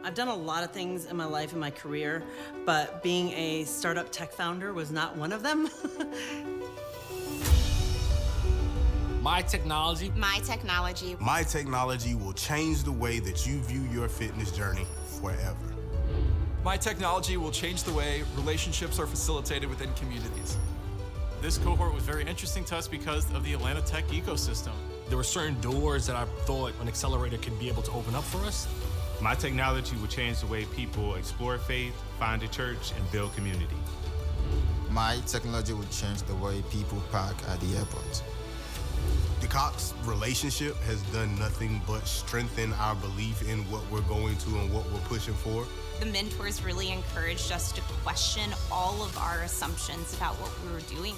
I've done a lot of things in my life and my career, but being a startup tech founder was not one of them. My technology. My technology. My technology will change the way that you view your fitness journey forever. My technology will change the way relationships are facilitated within communities. This cohort was very interesting to us because of the Atlanta tech ecosystem. There were certain doors that I thought an accelerator could be able to open up for us. My technology will change the way people explore faith, find a church, and build community. My technology will change the way people park at the airport. The Cox relationship has done nothing but strengthen our belief in what we're going to and what we're pushing for. The mentors really encouraged us to question all of our assumptions about what we were doing.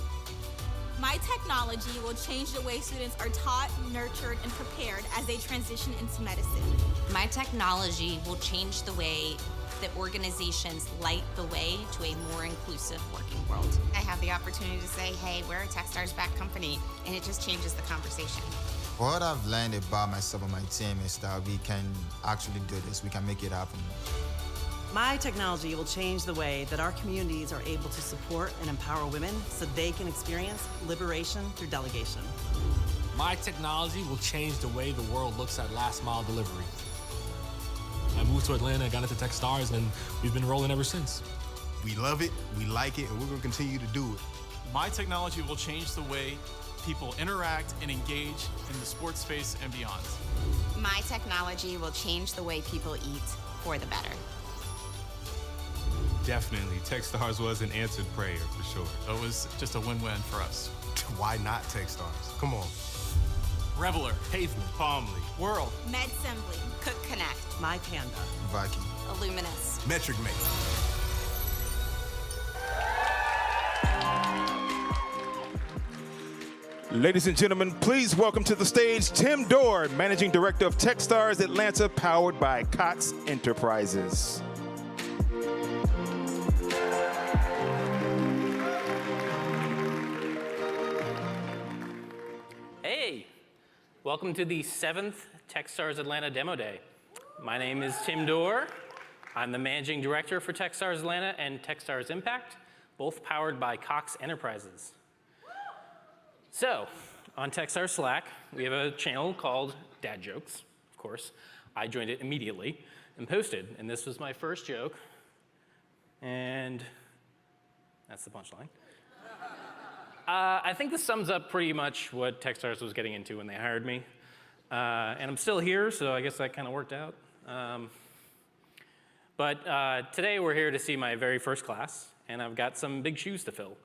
My technology will change the way students are taught, nurtured, and prepared as they transition into medicine. My technology will change the way that organizations light the way to a more inclusive working world. I have the opportunity to say, hey, we're a Techstars-backed company, and it just changes the conversation. What I've learned about myself and my team is that we can actually do this. We can make it happen. My technology will change the way that our communities are able to support and empower women so they can experience liberation through delegation. My technology will change the way the world looks at last mile delivery. I moved to Atlanta, got into Techstars, and we've been rolling ever since. We love it, we like it, and we're going to continue to do it. My technology will change the way people interact and engage in the sports space and beyond. My technology will change the way people eat for the better. Definitely, Techstars was an answered prayer for sure. It was just a win-win for us. Why not Techstars? Come on. Reveler, Pavement, Palmly, World, MedSembly, Cook Connect, My Panda. Viking. Illuminous. Metric Mate. Ladies and gentlemen, please welcome to the stage Tim Dorr, Managing Director of Techstars Atlanta, powered by Cox Enterprises. Hey, welcome to the 7th Techstars Atlanta Demo Day. My name is Tim Dorr. I'm the Managing Director for Techstars Atlanta and Techstars Impact, both powered by Cox Enterprises. So, on Techstars Slack, we have a channel called Dad Jokes, of course. I joined it immediately and posted, and this was my first joke, and that's the punchline. I think this sums up pretty much what Techstars was getting into when they hired me. And I'm still here, so I guess that kind of worked out. But today we're here to see my very first class, and I've got some big shoes to fill.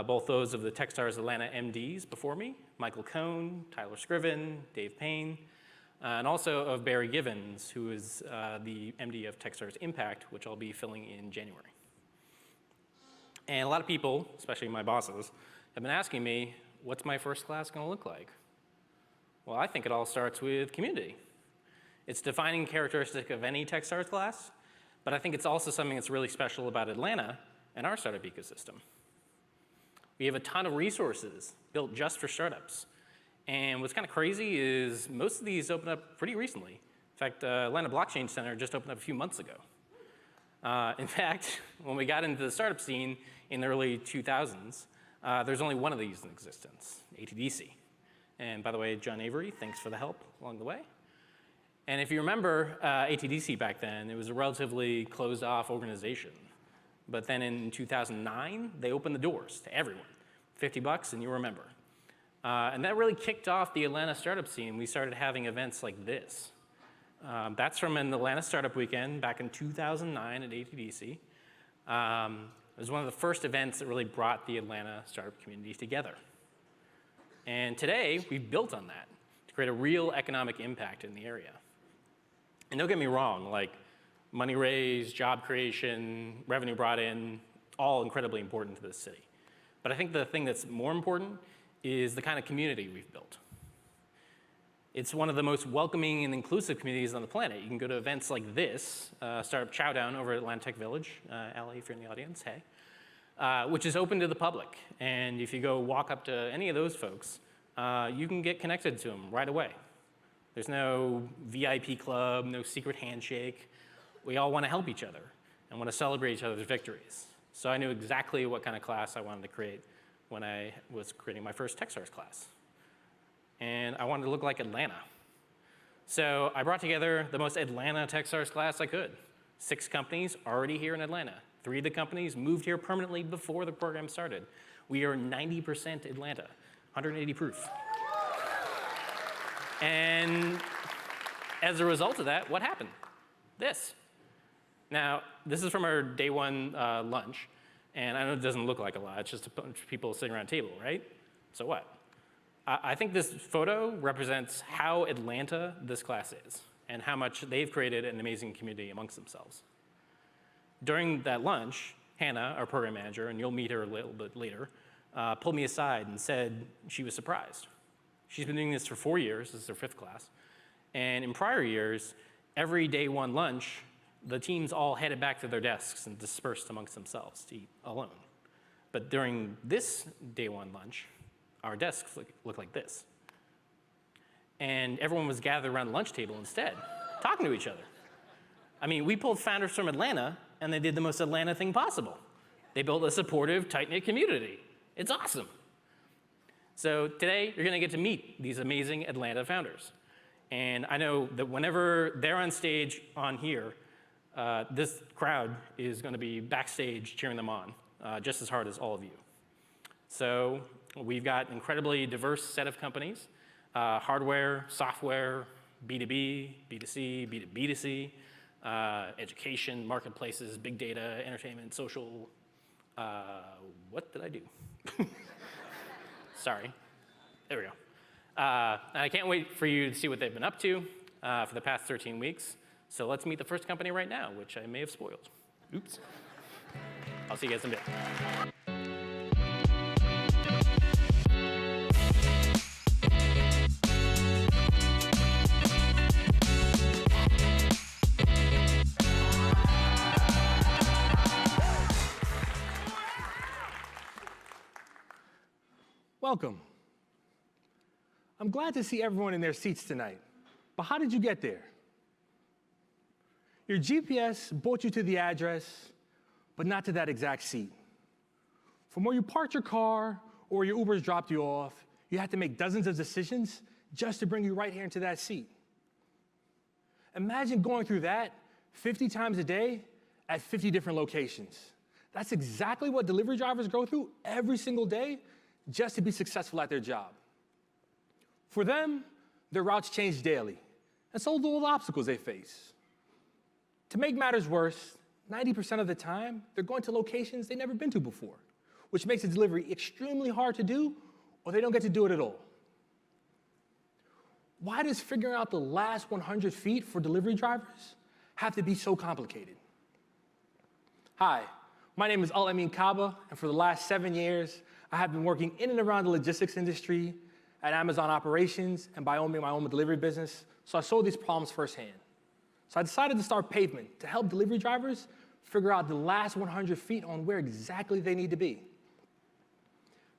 Both those of the Techstars Atlanta MDs before me, Michael Cohn, Tyler Scriven, Dave Payne, and also of Barry Givens, who is the MD of Techstars Impact, which I'll be filling in January. And a lot of people, especially my bosses, have been asking me, what's my first class going to look like? Well, I think it all starts with community. It's a defining characteristic of any Techstars class, but I think it's also something that's really special about Atlanta and our startup ecosystem. We have a ton of resources built just for startups. And what's kind of crazy is most of these opened up pretty recently. In fact, Atlanta Blockchain Center just opened up a few months ago. In fact, when we got into the startup scene in the early 2000s, there's only one of these in existence, ATDC. And by the way, John Avery, thanks for the help along the way. And if you remember ATDC back then, it was a relatively closed-off organization. But then in 2009, they opened the doors to everyone. $50 and you remember. And that really kicked off the Atlanta startup scene. We started having events like this. That's from an Atlanta Startup Weekend back in 2009 at ATDC. It was one of the first events that really brought the Atlanta startup community together. And today, we've built on that to create a real economic impact in the area. And don't get me wrong, like money raised, job creation, revenue brought in, all incredibly important to this city. But I think the thing that's more important is the kind of community we've built. It's one of the most welcoming and inclusive communities on the planet. You can go to events like this, Startup Chowdown over at Atlanta Tech Village, Allie, if you're in the audience, hey, which is open to the public. And if you go walk up to any of those folks, you can get connected to them right away. There's no VIP club, no secret handshake. We all want to help each other and want to celebrate each other's victories. So I knew exactly what kind of class I wanted to create when I was creating my first Techstars class. And I wanted to look like Atlanta. So I brought together the most Atlanta Techstars class I could. 6 companies already here in Atlanta. 3 of the companies moved here permanently before the program started. We are 90% Atlanta, 180 proof. And as a result of that, what happened? This. Now, this is from our day 1 lunch. And I know it doesn't look like a lot. It's just a bunch of people sitting around a table, right? So what? I think this photo represents how Atlanta this class is and how much they've created an amazing community amongst themselves. During that lunch, Hannah, our program manager, and you'll meet her a little bit later, pulled me aside and said she was surprised. She's been doing this for 4 years. This is her 5th class. And in prior years, every day 1 lunch, the teams all headed back to their desks and dispersed amongst themselves to eat alone. But during this day 1 lunch, our desks look like this. And everyone was gathered around the lunch table instead, talking to each other. I mean, we pulled founders from Atlanta, and they did the most Atlanta thing possible. They built a supportive, tight-knit community. It's awesome. So today, you're going to get to meet these amazing Atlanta founders. And I know that whenever they're on stage on here, this crowd is going to be backstage cheering them on, just as hard as all of you. So we've got an incredibly diverse set of companies, hardware, software, B2B, B2C, B2B2C, education, marketplaces, big data, entertainment, social. What did I do? Sorry. There we go. I can't wait for you to see what they've been up to for the past 13 weeks. So let's meet the first company right now, which I may have spoiled. Oops. I'll see you guys in a bit. Welcome. I'm glad to see everyone in their seats tonight. But how did you get there? Your GPS brought you to the address, but not to that exact seat. From where you parked your car or where your Ubers dropped you off, you had to make dozens of decisions just to bring you right here into that seat. Imagine going through that 50 times a day at 50 different locations. That's exactly what delivery drivers go through every single day just to be successful at their job. For them, their routes change daily, and so do all the obstacles they face. To make matters worse, 90% of the time, they're going to locations they've never been to before, which makes the delivery extremely hard to do, or they don't get to do it at all. Why does figuring out the last 100 feet for delivery drivers have to be so complicated? Hi, my name is Al-Amin Kaba, and for the last 7 years, I have been working in and around the logistics industry, at Amazon operations, and by owning my own delivery business, so I saw these problems firsthand. So I decided to start Pavement to help delivery drivers figure out the last 100 feet on where exactly they need to be.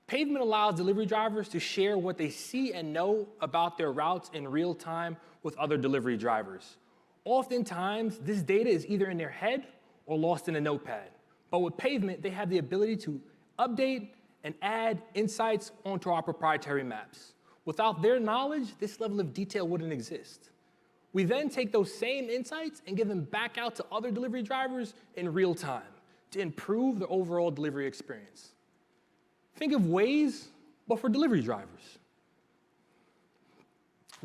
Pavement allows delivery drivers to share what they see and know about their routes in real time with other delivery drivers. Oftentimes, this data is either in their head or lost in a notepad. But with Pavement, they have the ability to update and add insights onto our proprietary maps. Without their knowledge, this level of detail wouldn't exist. We then take those same insights and give them back out to other delivery drivers in real time to improve the overall delivery experience. Think of Waze, but for delivery drivers.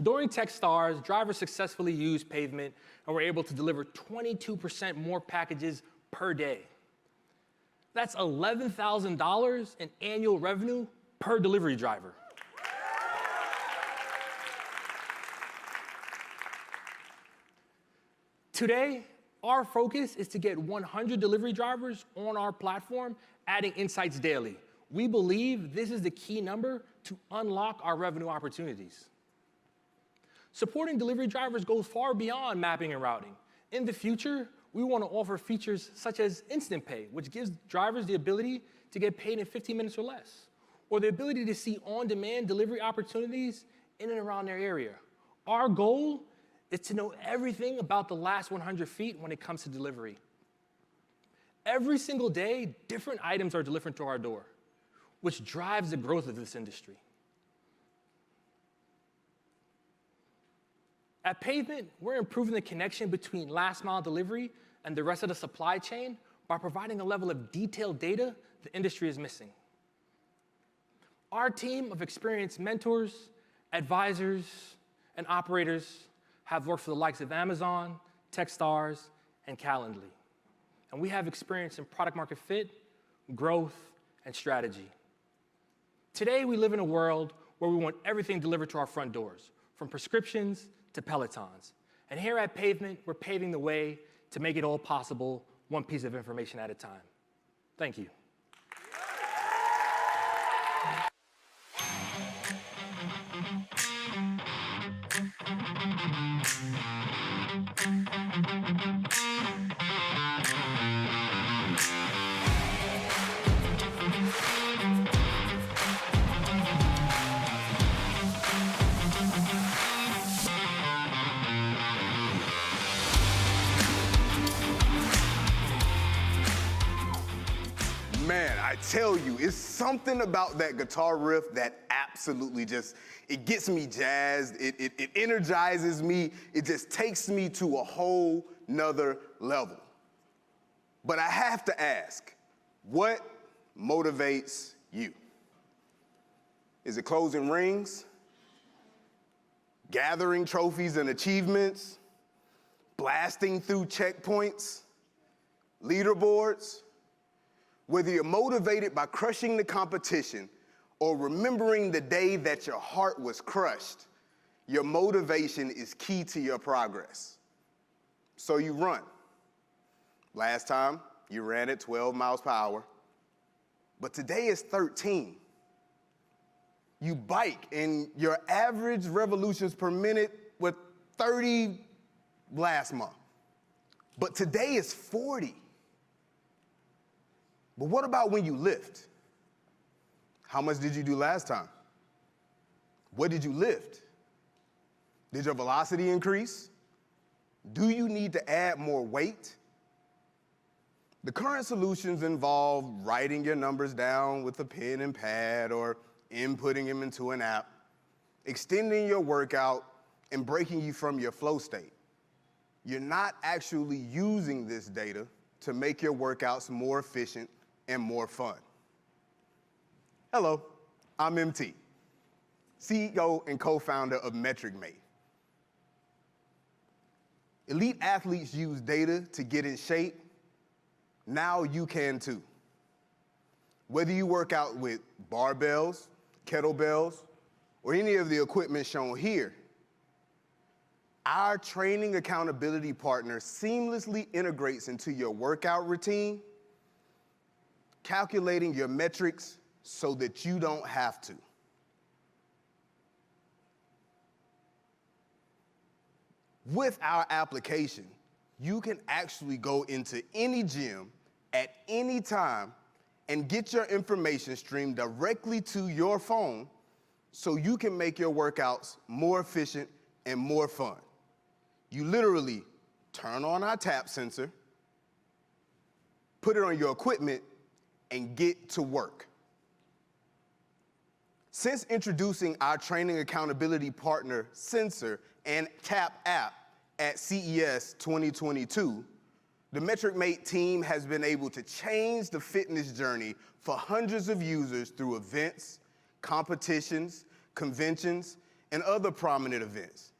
During Techstars, drivers successfully used Pavement and were able to deliver 22% more packages per day. That's $11,000 in annual revenue per delivery driver. Today, our focus is to get 100 delivery drivers on our platform, adding insights daily. We believe this is the key number to unlock our revenue opportunities. Supporting delivery drivers goes far beyond mapping and routing. In the future, we want to offer features such as Instant Pay, which gives drivers the ability to get paid in 15 minutes or less, or the ability to see on-demand delivery opportunities in and around their area. Our goal is to know everything about the last 100 feet when it comes to delivery. Every single day, different items are delivered to our door, which drives the growth of this industry. At Pavement, we're improving the connection between last mile delivery and the rest of the supply chain by providing a level of detailed data the industry is missing. Our team of experienced mentors, advisors, and operators have worked for the likes of Amazon, Techstars, and Calendly. And we have experience in product market fit, growth, and strategy. Today, we live in a world where we want everything delivered to our front doors, from prescriptions to Pelotons. And here at Pavement, we're paving the way to make it all possible, one piece of information at a time. Thank you. Man, I tell you, it's something about that guitar riff that absolutely just, it gets me jazzed, it energizes me, it just takes me to a whole nother level. But I have to ask, what motivates you? Is it closing rings? Gathering trophies and achievements? Blasting through checkpoints? Leaderboards? Whether you're motivated by crushing the competition or remembering the day that your heart was crushed, your motivation is key to your progress. So you run. Last time, you ran at 12 miles per hour, but today is 13. You bike, and your average revolutions per minute was 30 last month, but today is 40. But what about when you lift? How much did you do last time? What did you lift? Did your velocity increase? Do you need to add more weight? The current solutions involve writing your numbers down with a pen and pad or inputting them into an app, extending your workout, and breaking you from your flow state. You're not actually using this data to make your workouts more efficient and more fun. Hello, I'm MT, CEO and co-founder of MetricMate. Elite athletes use data to get in shape. Now you can too. Whether you work out with barbells, kettlebells, or any of the equipment shown here, our training accountability partner seamlessly integrates into your workout routine, calculating your metrics so that you don't have to. With our application, you can actually go into any gym at any time and get your information streamed directly to your phone so you can make your workouts more efficient and more fun. You literally turn on our tap sensor, put it on your equipment, and get to work. Since introducing our training accountability partner Sensor and Tap app at CES 2022, the MetricMate team has been able to change the fitness journey for hundreds of users through events, competitions, conventions, and other prominent events.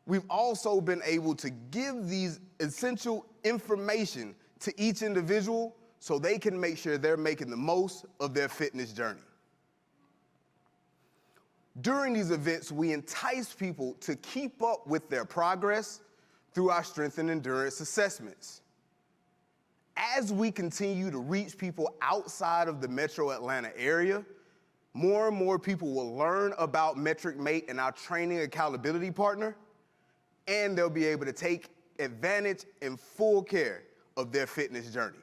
We've also been able to give these essential information to each individual so they can make sure they're making the most of their fitness journey. During these events, we entice people to keep up with their progress through our strength and endurance assessments. As we continue to reach people outside of the metro Atlanta area, more and more people will learn about MetricMate and our training accountability partner, and they'll be able to take advantage and full care of their fitness journey.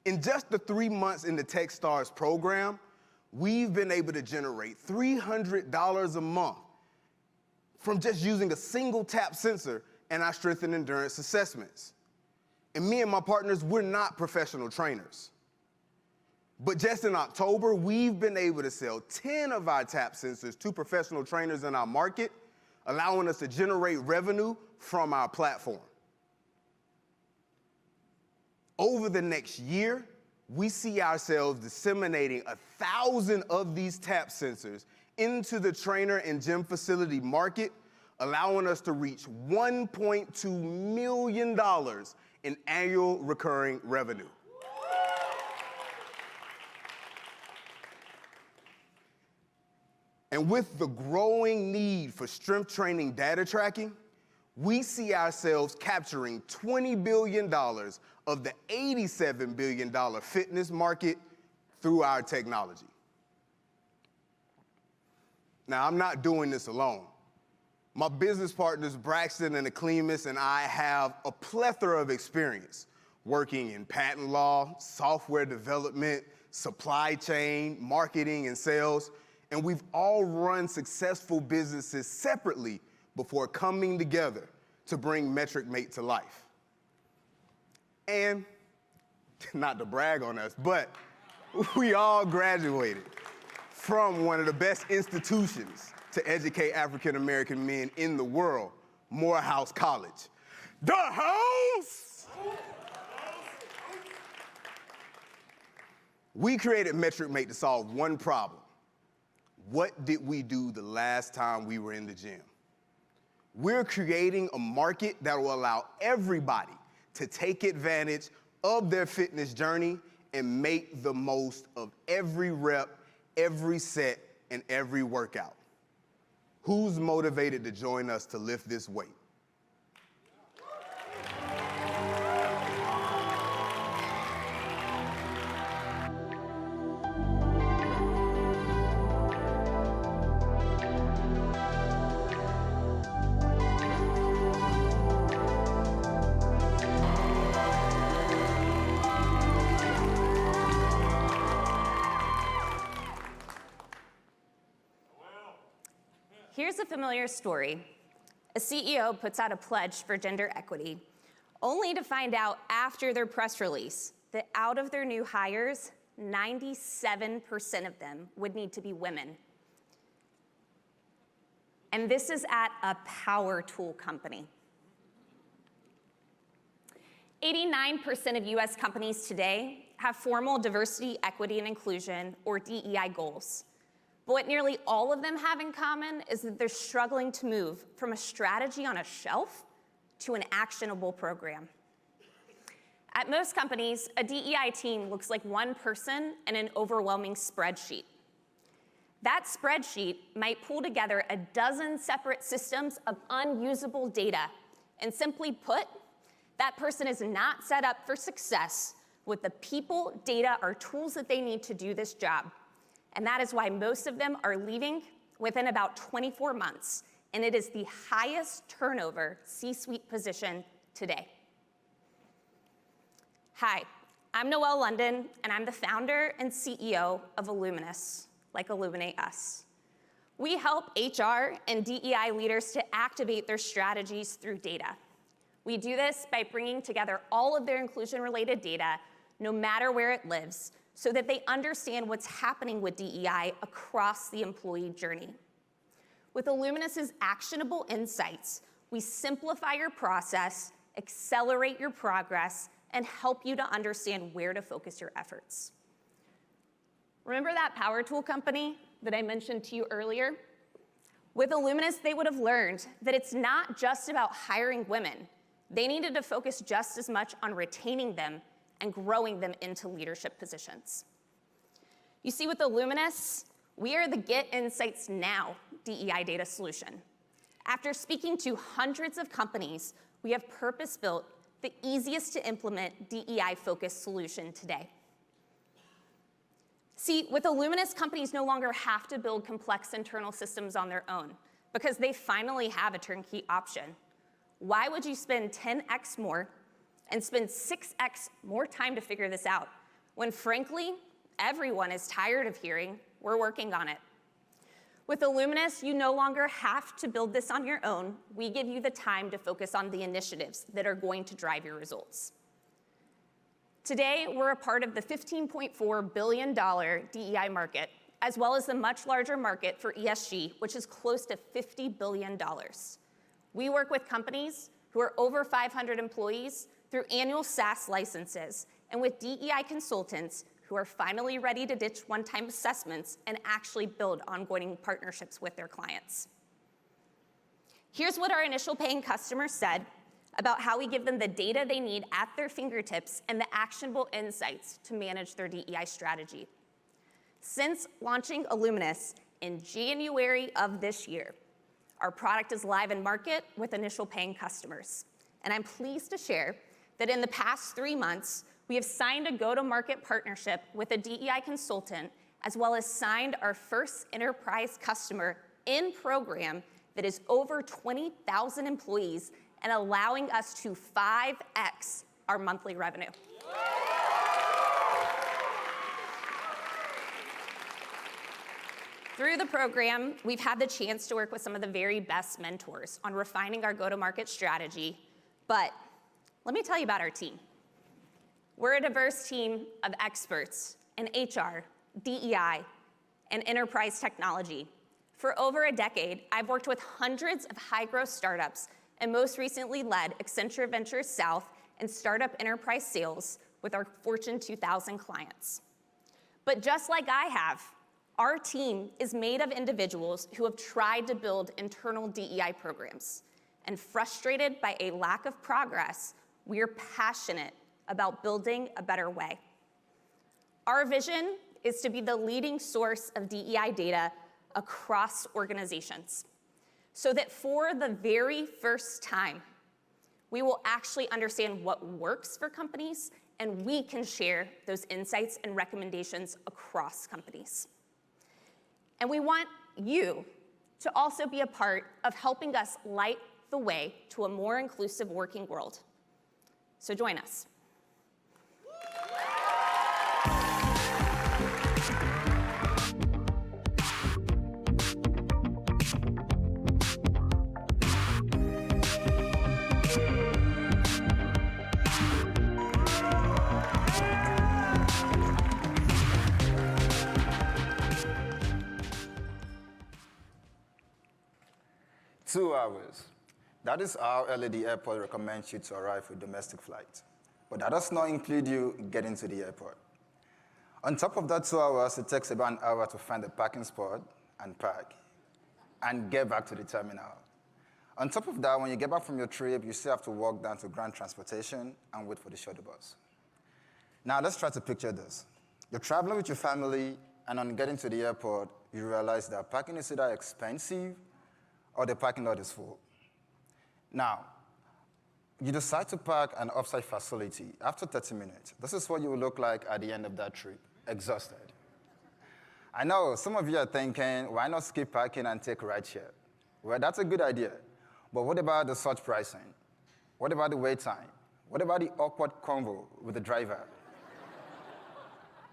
In just the 3 months in the Techstars program, we've been able to generate $300 a month from just using a single tap sensor in our strength and endurance assessments. And me and my partners, we're not professional trainers. But just in October, we've been able to sell 10 of our tap sensors to professional trainers in our market, allowing us to generate revenue from our platform. Over the next year, we see ourselves disseminating 1,000 of these tap sensors into the trainer and gym facility market, allowing us to reach $1.2 million in annual recurring revenue. And with the growing need for strength training data tracking, we see ourselves capturing $20 billion of the $87 billion fitness market through our technology. Now, I'm not doing this alone. My business partners, Braxton and Aklemus, and I have a plethora of experience working in patent law, software development, supply chain, marketing, and sales, and we've all run successful businesses separately before coming together to bring MetricMate to life. And, not to brag on us, but we all graduated from one of the best institutions to educate African-American men in the world, Morehouse College. The house! We created MetricMate to solve one problem. What did we do the last time we were in the gym? We're creating a market that will allow everybody to take advantage of their fitness journey and make the most of every rep, every set, and every workout. Who's motivated to join us to lift this weight? Here's a familiar story. A CEO puts out a pledge for gender equity, only to find out after their press release that out of their new hires, 97% of them would need to be women. And this is at a power tool company. 89% of US companies today have formal diversity, equity, and inclusion, or DEI goals. But what nearly all of them have in common is that they're struggling to move from a strategy on a shelf to an actionable program. At most companies, a DEI team looks like one person and an overwhelming spreadsheet. That spreadsheet might pull together a dozen separate systems of unusable data. And simply put, that person is not set up for success with the people, data, or tools that they need to do this job. And that is why most of them are leaving within about 24 months. And it is the highest turnover C-suite position today. Hi, I'm Noelle London, and I'm the founder and CEO of Illuminus, like Illuminate Us. We help HR and DEI leaders to activate their strategies through data. We do this by bringing together all of their inclusion-related data, no matter where it lives, so that they understand what's happening with DEI across the employee journey. With Illuminus's actionable insights, we simplify your process, accelerate your progress, and help you to understand where to focus your efforts. Remember that power tool company that I mentioned to you earlier? With Illuminus, they would have learned that it's not just about hiring women. They needed to focus just as much on retaining them and growing them into leadership positions. You see, with Illuminus, we are the Get Insights Now DEI data solution. After speaking to hundreds of companies, we have purpose-built the easiest to implement DEI-focused solution today. See, with Illuminus, companies no longer have to build complex internal systems on their own because they finally have a turnkey option. Why would you spend 10x more and spend 6x more time to figure this out, when frankly, everyone is tired of hearing, we're working on it? With Illuminus, you no longer have to build this on your own. We give you the time to focus on the initiatives that are going to drive your results. Today, we're a part of the $15.4 billion DEI market, as well as the much larger market for ESG, which is close to $50 billion. We work with companies who are over 500 employees through annual SaaS licenses, and with DEI consultants who are finally ready to ditch one-time assessments and actually build ongoing partnerships with their clients. Here's what our initial paying customers said about how we give them the data they need at their fingertips and the actionable insights to manage their DEI strategy. Since launching Illuminus in January of this year, our product is live in market with initial paying customers. And I'm pleased to share that in the past 3 months, we have signed a go-to-market partnership with a DEI consultant, as well as signed our first enterprise customer in program that is over 20,000 employees and allowing us to 5x our monthly revenue. Through the program, we've had the chance to work with some of the very best mentors on refining our go-to-market strategy, but let me tell you about our team. We're a diverse team of experts in HR, DEI, and enterprise technology. For over a decade, I've worked with hundreds of high-growth startups and most recently led Accenture Ventures South and startup enterprise sales with our Fortune 2000 clients. But just like I have, our team is made of individuals who have tried to build internal DEI programs. And frustrated by a lack of progress, we are passionate about building a better way. Our vision is to be the leading source of DEI data across organizations, so that for the very first time, we will actually understand what works for companies, and we can share those insights and recommendations across companies. And we want you to also be a part of helping us light the way to a more inclusive working world. So join us. Two hours. That is how early the airport recommends you to arrive with domestic flights. But that does not include you getting to the airport. On top of that 2 hours, it takes about an hour to find a parking spot and park and get back to the terminal. On top of that, when you get back from your trip, you still have to walk down to ground transportation and wait for the shuttle bus. Now, let's try to picture this. You're traveling with your family, and on getting to the airport, you realize that parking is either expensive or the parking lot is full. Now, you decide to park an offsite facility after 30 minutes. This is what you will look like at the end of that trip, exhausted. I know some of you are thinking, why not skip parking and take rideshare? Well, that's a good idea. But what about the surge pricing? What about the wait time? What about the awkward convo with the driver?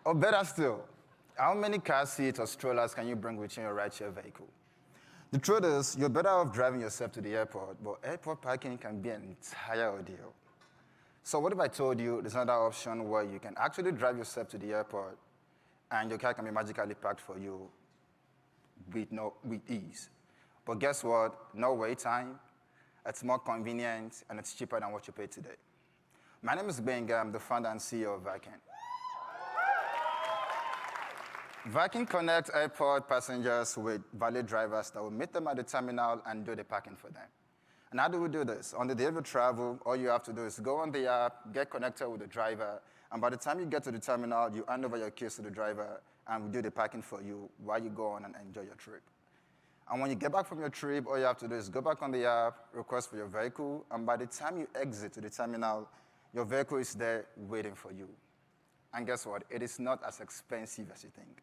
Or better still, how many car seats or strollers can you bring within your rideshare vehicle? The truth is, you're better off driving yourself to the airport, but airport parking can be an entire ordeal. So what if I told you there's another option where you can actually drive yourself to the airport and your car can be magically parked for you with ease? But guess what? No wait time, it's more convenient, and it's cheaper than what you pay today. My name is Benga, I'm the founder and CEO of Viking. Viking connects airport passengers with valet drivers that will meet them at the terminal and do the parking for them. And how do we do this? On the day of your travel, all you have to do is go on the app, get connected with the driver, and by the time you get to the terminal, you hand over your keys to the driver, and we do the parking for you while you go on and enjoy your trip. And when you get back from your trip, all you have to do is go back on the app, request for your vehicle, and by the time you exit to the terminal, your vehicle is there waiting for you. And guess what? It is not as expensive as you think.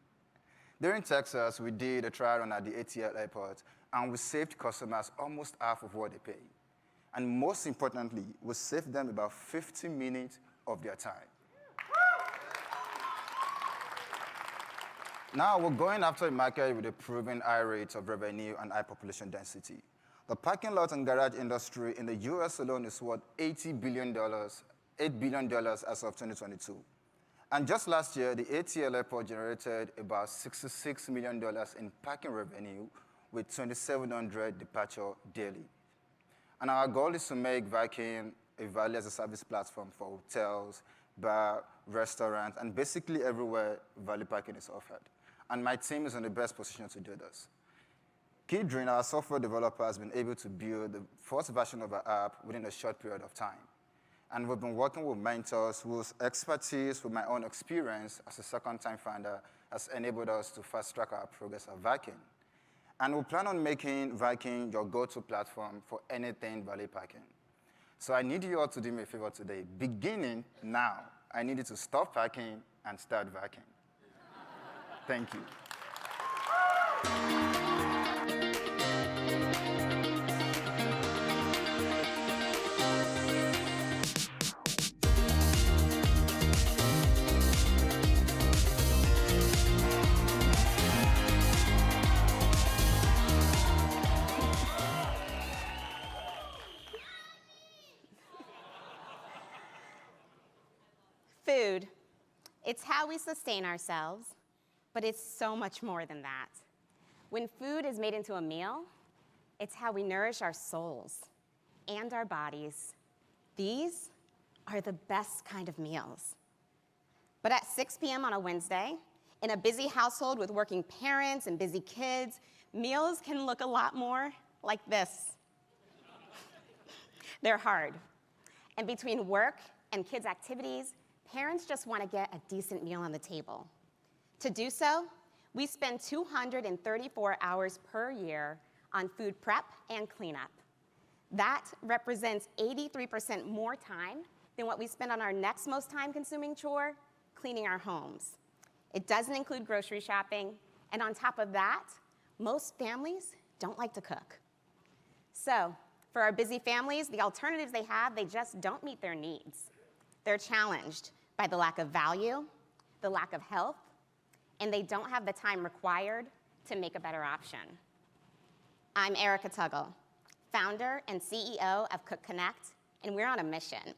During Texas, we did a trial run at the ATL airport, and we saved customers almost half of what they pay. And most importantly, we saved them about 50 minutes of their time. Now we're going after a market with a proven high rate of revenue and high population density. The parking lot and garage industry in the US alone is worth $8 billion as of 2022. And just last year, the ATL airport generated about $66 million in parking revenue with 2,700 departures daily. And our goal is to make Viking a value as a service platform for hotels, bar, restaurants, and basically everywhere value parking is offered. And my team is in the best position to do this. Kidrin, our software developer, has been able to build the first version of our app within a short period of time. And we've been working with mentors whose expertise with my own experience as a second-time founder has enabled us to fast-track our progress at Viking. And we plan on making Viking your go-to platform for anything valet parking. So I need you all to do me a favor today. Beginning now, I need you to stop parking and start Viking. Thank you. Food. It's how we sustain ourselves, but it's so much more than that. When food is made into a meal, it's how we nourish our souls and our bodies. These are the best kind of meals. But at 6 p.m. on a Wednesday, in a busy household with working parents and busy kids, meals can look a lot more like this. They're hard. And between work and kids' activities, parents just want to get a decent meal on the table. To do so, we spend 234 hours per year on food prep and cleanup. That represents 83% more time than what we spend on our next most time-consuming chore, cleaning our homes. It doesn't include grocery shopping, and on top of that, most families don't like to cook. So, for our busy families, the alternatives they have, they just don't meet their needs. They're challenged by the lack of value, the lack of health, and they don't have the time required to make a better option. I'm Erica Tuggle, founder and CEO of Cook Connect, and we're on a mission.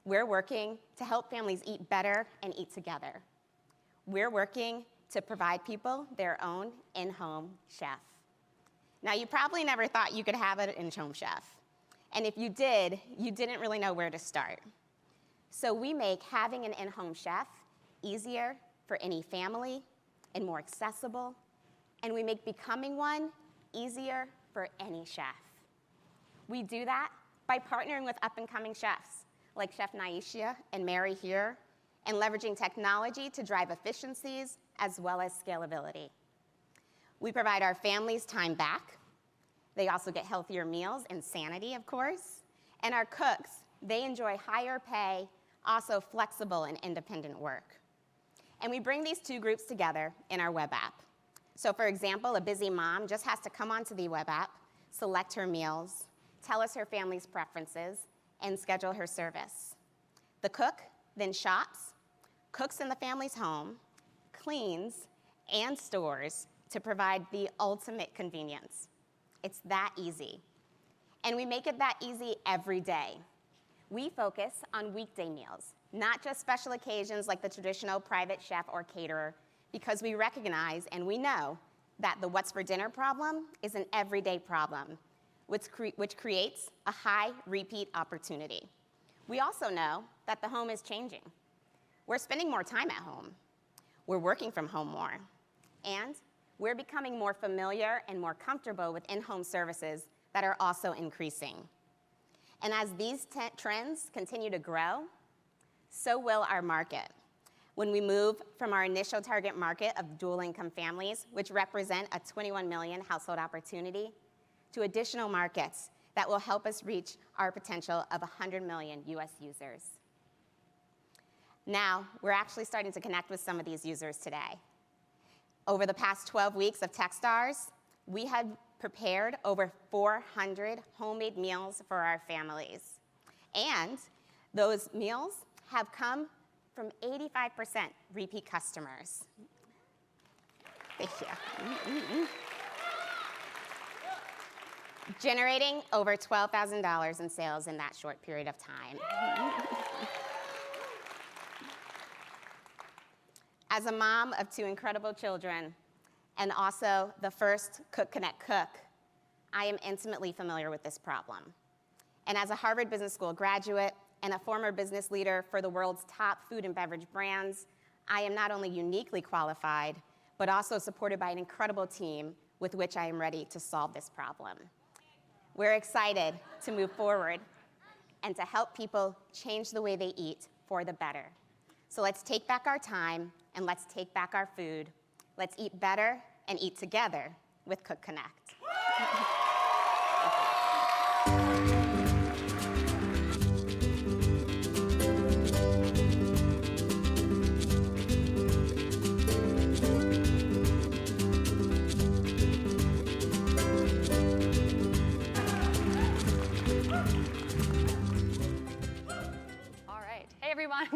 We're working to help families eat better and eat together. We're working to provide people their own in-home chef. Now, you probably never thought you could have an in-home chef. And if you did, you didn't really know where to start. So we make having an in-home chef easier for any family and more accessible. And we make becoming one easier for any chef. We do that by partnering with up-and-coming chefs like Chef Naisha and Mary here, and leveraging technology to drive efficiencies as well as scalability. We provide our families time back. They also get healthier meals and sanity, of course. And our cooks, they enjoy higher pay, also flexible and independent work. And we bring these two groups together in our web app. So for example, a busy mom just has to come onto the web app, select her meals, tell us her family's preferences, and schedule her service. The cook then shops, cooks in the family's home, cleans, and stores to provide the ultimate convenience. It's that easy. And we make it that easy every day. We focus on weekday meals, not just special occasions like the traditional private chef or caterer, because we recognize and we know that the what's for dinner problem is an everyday problem, which creates a high repeat opportunity. We also know that the home is changing. We're spending more time at home. We're working from home more. And we're becoming more familiar and more comfortable with in-home services that are also increasing. And as these trends continue to grow, so will our market. When we move from our initial target market of dual-income families, which represent a 21 million household opportunity, to additional markets that will help us reach our potential of 100 million US users. Now, we're actually starting to connect with some of these users today. Over the past 12 weeks of Techstars, we have prepared over 400 homemade meals for our families. And those meals have come from 85% repeat customers. Thank you. Generating over $12,000 in sales in that short period of time. As a mom of 2 incredible children, and also the first Cook Connect cook, I am intimately familiar with this problem. And as a Harvard Business School graduate and a former business leader for the world's top food and beverage brands, I am not only uniquely qualified, but also supported by an incredible team with which I am ready to solve this problem. We're excited to move forward and to help people change the way they eat for the better. So let's take back our time and let's take back our food. Let's eat better and eat together with Cook Connect.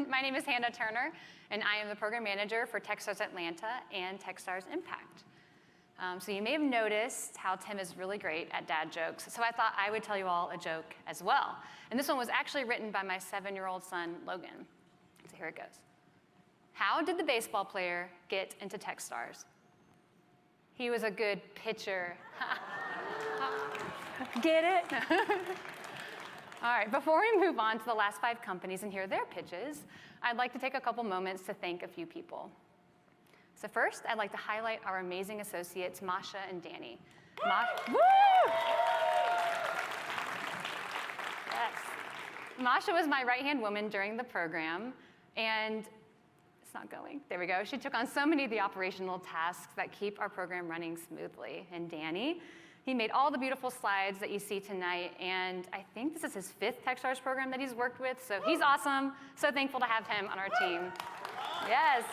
My name is Hannah Turner, and I am the program manager for Techstars Atlanta and Techstars Impact. So you may have noticed how Tim is really great at dad jokes, so I thought I would tell you all a joke as well. And this one was actually written by my 7-year-old son, Logan. So here it goes. How did the baseball player get into Techstars? He was a good pitcher. Get it? All right, before we move on to the last 5 companies and hear their pitches, I'd like to take a couple moments to thank a few people. So first, I'd like to highlight our amazing associates, Masha and Danny. Woo! Yes. Masha was my right-hand woman during the program, and it's not going. There we go. She took on so many of the operational tasks that keep our program running smoothly. And Danny, he made all the beautiful slides that you see tonight, and I think this is his 5th Techstars program that he's worked with, so he's awesome. So thankful to have him on our team. Yes.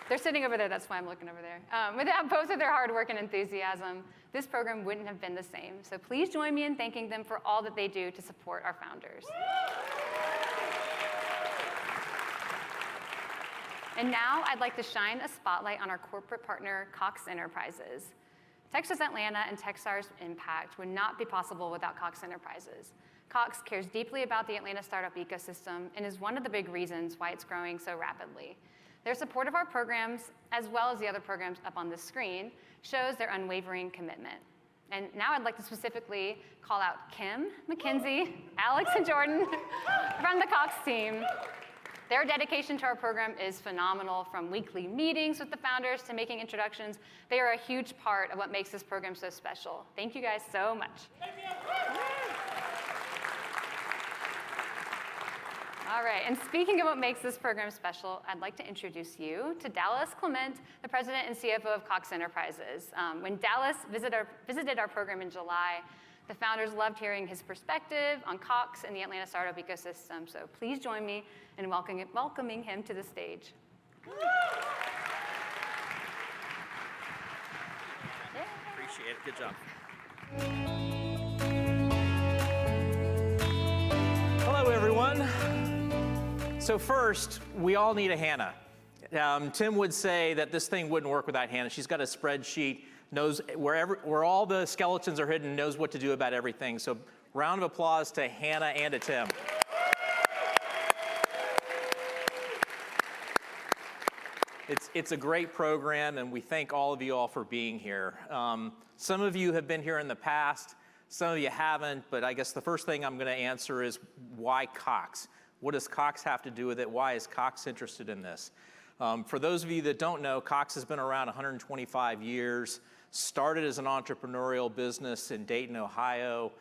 They're sitting over there, that's why I'm looking over there. Without both of their hard work and enthusiasm, this program wouldn't have been the same. So please join me in thanking them for all that they do to support our founders. And now I'd like to shine a spotlight on our corporate partner, Cox Enterprises. Techstars Atlanta and Techstars Impact would not be possible without Cox Enterprises. Cox cares deeply about the Atlanta startup ecosystem and is one of the big reasons why it's growing so rapidly. Their support of our programs, as well as the other programs up on the screen, shows their unwavering commitment. And now I'd like to specifically call out Kim, Mackenzie, Alex, and Jordan from the Cox team. Their dedication to our program is phenomenal, from weekly meetings with the founders to making introductions. They are a huge part of what makes this program so special. Thank you guys so much. All right, and speaking of what makes this program special, I'd like to introduce you to Dallas Clement, the president and CFO of Cox Enterprises. When Dallas visited our program in July, the founders loved hearing his perspective on Cox and the Atlanta startup ecosystem, so please join me in welcoming him to the stage. Appreciate it, good job. Hello, everyone. So first, we all need a Hannah. Tim would say that this thing wouldn't work without Hannah. She's got a spreadsheet, knows where all the skeletons are hidden, knows what to do about everything. So round of applause to Hannah and to Tim. It's a great program, and we thank all of you all for being here. Some of you have been here in the past, some of you haven't, but I guess the first thing I'm going to answer is why Cox? What does Cox have to do with it? Why is Cox interested in this? For those of you that don't know, Cox has been around 125 years, started as an entrepreneurial business in Dayton, Ohio,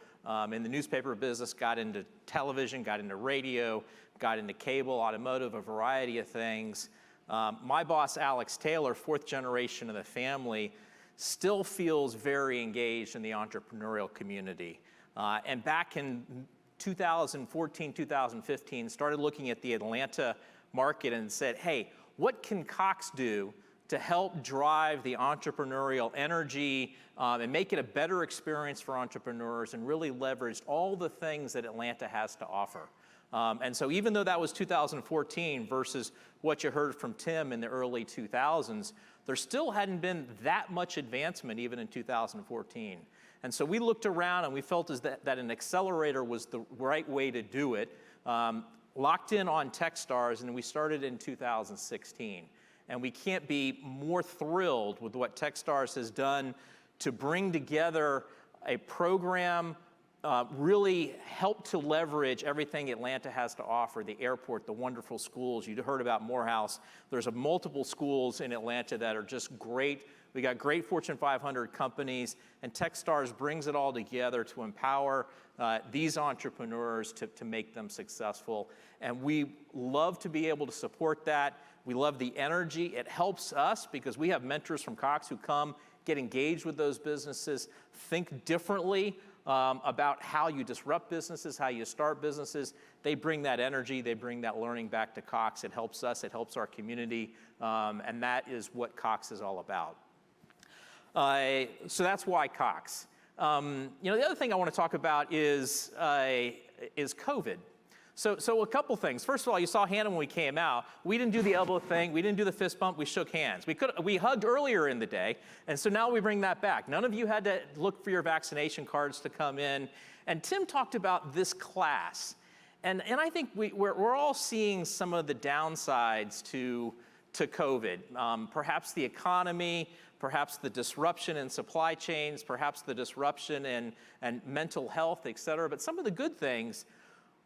in the newspaper business, got into television, got into radio, got into cable, automotive, a variety of things. My boss, Alex Taylor, 4th generation of the family, still feels very engaged in the entrepreneurial community. And back in 2014, 2015, started looking at the Atlanta market and said, hey, what can Cox do to help drive the entrepreneurial energy and make it a better experience for entrepreneurs and really leverage all the things that Atlanta has to offer? And so even though that was 2014 versus what you heard from Tim in the early 2000s, there still hadn't been that much advancement even in 2014. And so we looked around and we felt as that an accelerator was the right way to do it. Locked in on Techstars, and we started in 2016. And we can't be more thrilled with what Techstars has done to bring together a program, really help to leverage everything Atlanta has to offer, the airport, the wonderful schools. You heard about Morehouse. There's multiple schools in Atlanta that are just great. We got great Fortune 500 companies, and Techstars brings it all together to empower these entrepreneurs to make them successful. And we love to be able to support that. We love the energy. It helps us because we have mentors from Cox who come, get engaged with those businesses, think differently about how you disrupt businesses, how you start businesses. They bring that energy, they bring that learning back to Cox. It helps us, it helps our community, and that is what Cox is all about. So that's why Cox. The other thing I want to talk about is COVID. So a couple things. First of all, you saw Hannah when we came out. We didn't do the elbow thing. We didn't do the fist bump. We shook hands. We hugged earlier in the day, and so now we bring that back. None of you had to look for your vaccination cards to come in. And Tim talked about this class, and I think we're all seeing some of the downsides to COVID. Perhaps the economy, perhaps the disruption in supply chains, perhaps the disruption in mental health, et cetera. But some of the good things.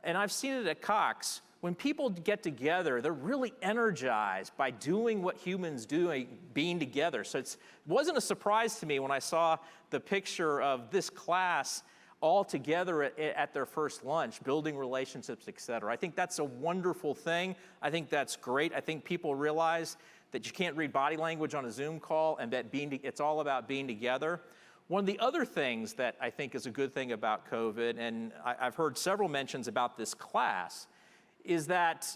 And I've seen it at Cox, when people get together, they're really energized by doing what humans do, being together. So it wasn't a surprise to me when I saw the picture of this class all together at their first lunch, building relationships, et cetera. I think that's a wonderful thing. I think that's great. I think people realize that you can't read body language on a Zoom call and that it's all about being together. One of the other things that I think is a good thing about COVID, and I've heard several mentions about this class, is that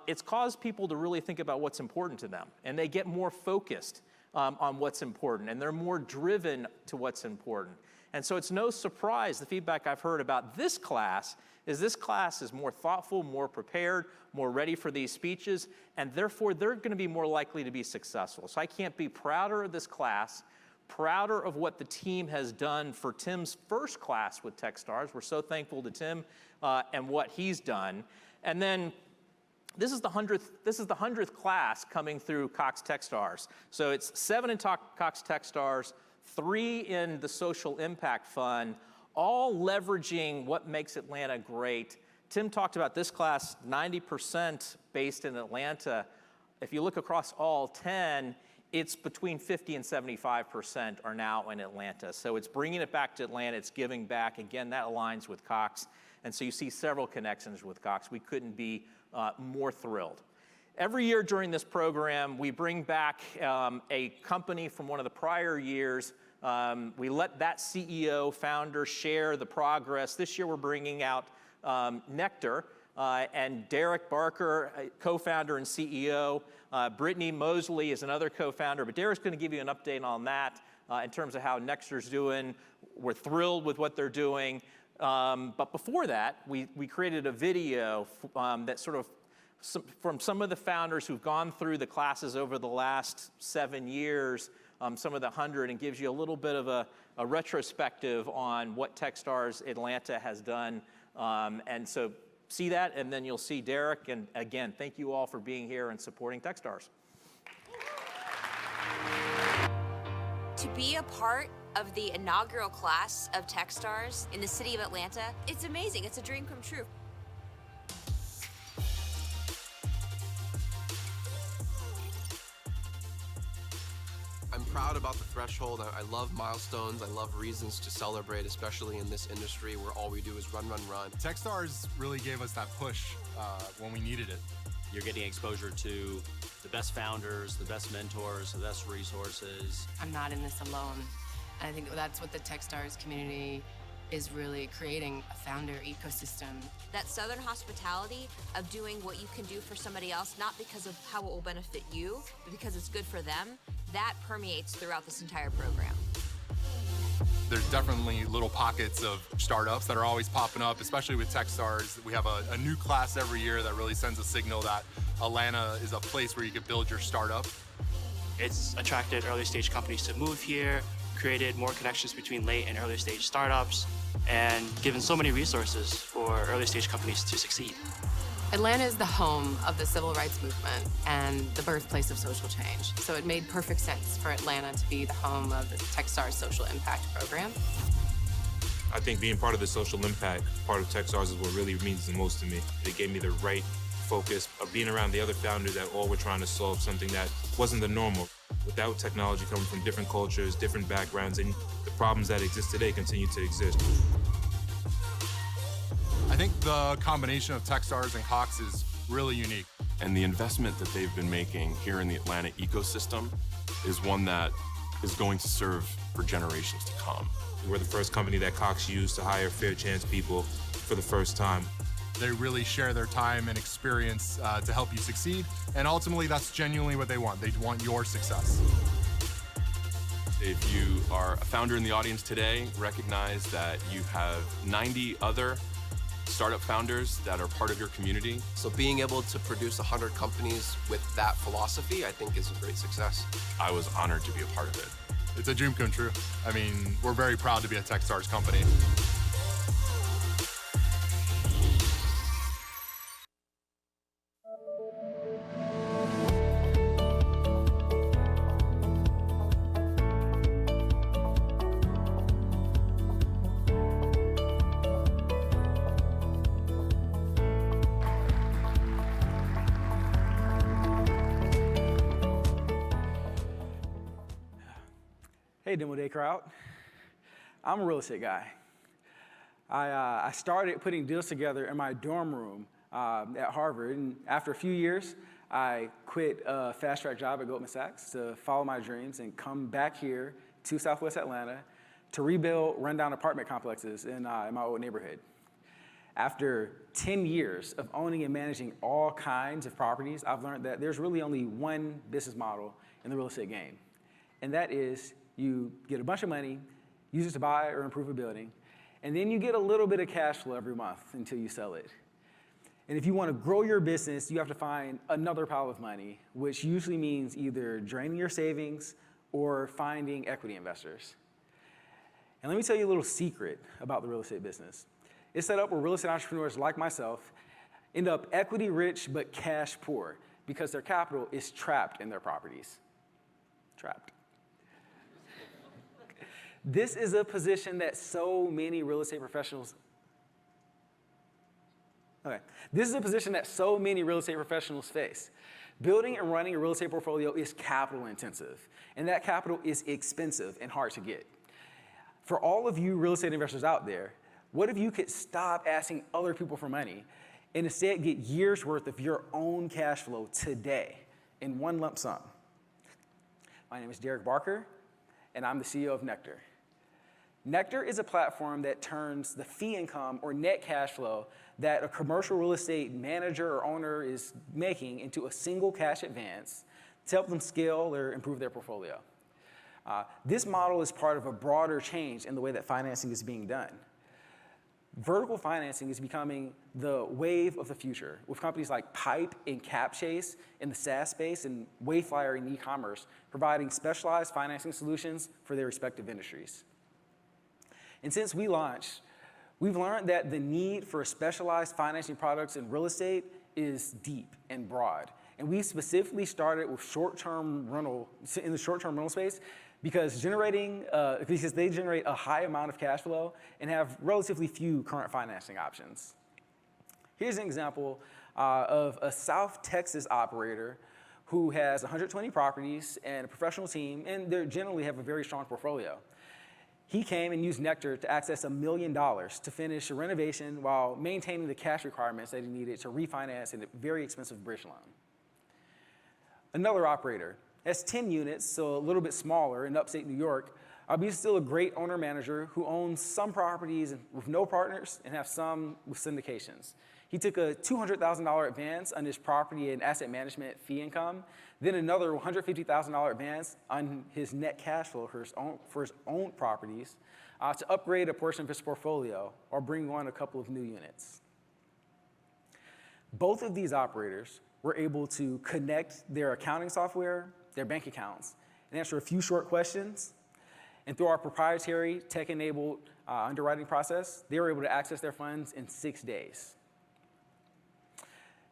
it's caused people to really think about what's important to them. And they get more focused on what's important, and they're more driven to what's important. And so it's no surprise, the feedback I've heard about this class is more thoughtful, more prepared, more ready for these speeches, and therefore they're going to be more likely to be successful. So I can't be prouder of this class, prouder of what the team has done for Tim's first class with Techstars. We're so thankful to Tim and what he's done. And then this is the 100th class coming through Cox Techstars. So it's 7 in Cox Techstars, 3 in the Social Impact Fund, all leveraging what makes Atlanta great. Tim talked about this class, 90% based in Atlanta. If you look across all 10, it's between 50 and 75% are now in Atlanta. So it's bringing it back to Atlanta, it's giving back. Again, that aligns with Cox. And so you see several connections with Cox. We couldn't be more thrilled. Every year during this program, we bring back a company from one of the prior years. We let that CEO, founder, share the progress. This year we're bringing out Nectar and Derek Barker, co-founder and CEO. Brittany Mosley is another co-founder, but Derek's going to give you an update on that in terms of how Nectar's doing. We're thrilled with what they're doing. But before that, we created a video that sort of from some of the founders who've gone through the classes over the last 7 years, some of the 100, and gives you a little bit of a retrospective on what Techstars Atlanta has done. And so see that, and then you'll see Derek. And again, thank you all for being here and supporting Techstars. To be a part of the inaugural class of Techstars in the city of Atlanta, it's amazing. It's a dream come true. I'm proud about the threshold. I love milestones. I love reasons to celebrate, especially in this industry where all we do is run, run, run. Techstars really gave us that push when we needed it. You're getting exposure to the best founders, the best mentors, the best resources. I'm not in this alone. And I think that's what the Techstars community is really creating, a founder ecosystem. That Southern hospitality of doing what you can do for somebody else, not because of how it will benefit you, but because it's good for them, that permeates throughout this entire program. There's definitely little pockets of startups that are always popping up, especially with Techstars. We have a new class every year that really sends a signal that Atlanta is a place where you can build your startup. It's attracted early stage companies to move here, created more connections between late and early stage startups, and given so many resources for early stage companies to succeed. Atlanta is the home of the civil rights movement and the birthplace of social change. So it made perfect sense for Atlanta to be the home of the Techstars Social Impact Program. I think being part of the social impact part of Techstars is what really means the most to me. It gave me the right focus of being around the other founders that all were trying to solve something that wasn't the normal. Without technology coming from different cultures, different backgrounds, and the problems that exist today continue to exist. I think the combination of Techstars and Cox is really unique. And the investment that they've been making here in the Atlanta ecosystem is one that is going to serve for generations to come. We're the first company that Cox used to hire fair chance people for the first time. They really share their time and experience to help you succeed, and ultimately that's genuinely what they want. They want your success. If you are a founder in the audience today, recognize that you have 90 other startup founders that are part of your community. So being able to produce 100 companies with that philosophy, I think is a great success. I was honored to be a part of it. It's a dream come true. I mean, we're very proud to be a Techstars company. Hey, Demo Day crowd. I'm a real estate guy. I started putting deals together in my dorm room at Harvard, and after a few years, I quit a fast-track job at Goldman Sachs to follow my dreams and come back here to Southwest Atlanta to rebuild rundown apartment complexes in my old neighborhood. After 10 years of owning and managing all kinds of properties, I've learned that there's really only one business model in the real estate game, and that is you get a bunch of money, use it to buy or improve a building, and then you get a little bit of cash flow every month until you sell it. And if you want to grow your business, you have to find another pile of money, which usually means either draining your savings or finding equity investors. And let me tell you a little secret about the real estate business. It's set up where real estate entrepreneurs like myself end up equity rich but cash poor because their capital is trapped in their properties. Trapped. This is a position that so many real estate professionals face. Building and running a real estate portfolio is capital intensive, and that capital is expensive and hard to get. For all of you real estate investors out there, what if you could stop asking other people for money and instead get years worth of your own cash flow today in one lump sum? My name is Derek Barker, and I'm the CEO of Nectar. Nectar is a platform that turns the fee income or net cash flow that a commercial real estate manager or owner is making into a single cash advance to help them scale or improve their portfolio. This model is part of a broader change in the way that financing is being done. Vertical financing is becoming the wave of the future, with companies like Pipe and CapChase in the SaaS space and Wayflyer in e-commerce providing specialized financing solutions for their respective industries. And since we launched, we've learned that the need for specialized financing products in real estate is deep and broad. And we specifically started with short-term rental, in the short-term rental space, because they generate a high amount of cash flow and have relatively few current financing options. Here's an example of a South Texas operator who has 120 properties and a professional team, and they generally have a very strong portfolio. He came and used Nectar to access $1 million to finish a renovation while maintaining the cash requirements that he needed to refinance a very expensive bridge loan. Another operator has 10 units, so a little bit smaller in upstate New York, but he's still a great owner-manager who owns some properties with no partners and have some with syndications. He took a $200,000 advance on his property and asset management fee income, then another $150,000 advance on his net cash flow for his own properties, to upgrade a portion of its portfolio or bring on a couple of new units. Both of these operators were able to connect their accounting software, their bank accounts, and answer a few short questions. And through our proprietary tech-enabled underwriting process, they were able to access their funds in 6 days.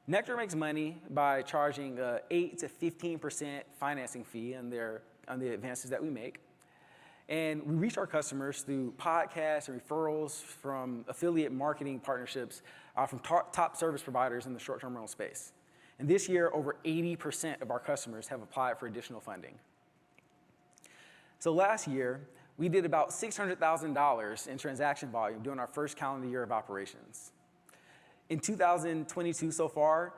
Nectar makes money by charging an 8 to 15% financing fee on the advances that we make. And we reach our customers through podcasts and referrals from affiliate marketing partnerships from top service providers in the short-term rental space. And this year, over 80% of our customers have applied for additional funding. So last year, we did about $600,000 in transaction volume during our first calendar year of operations. In 2022 so far,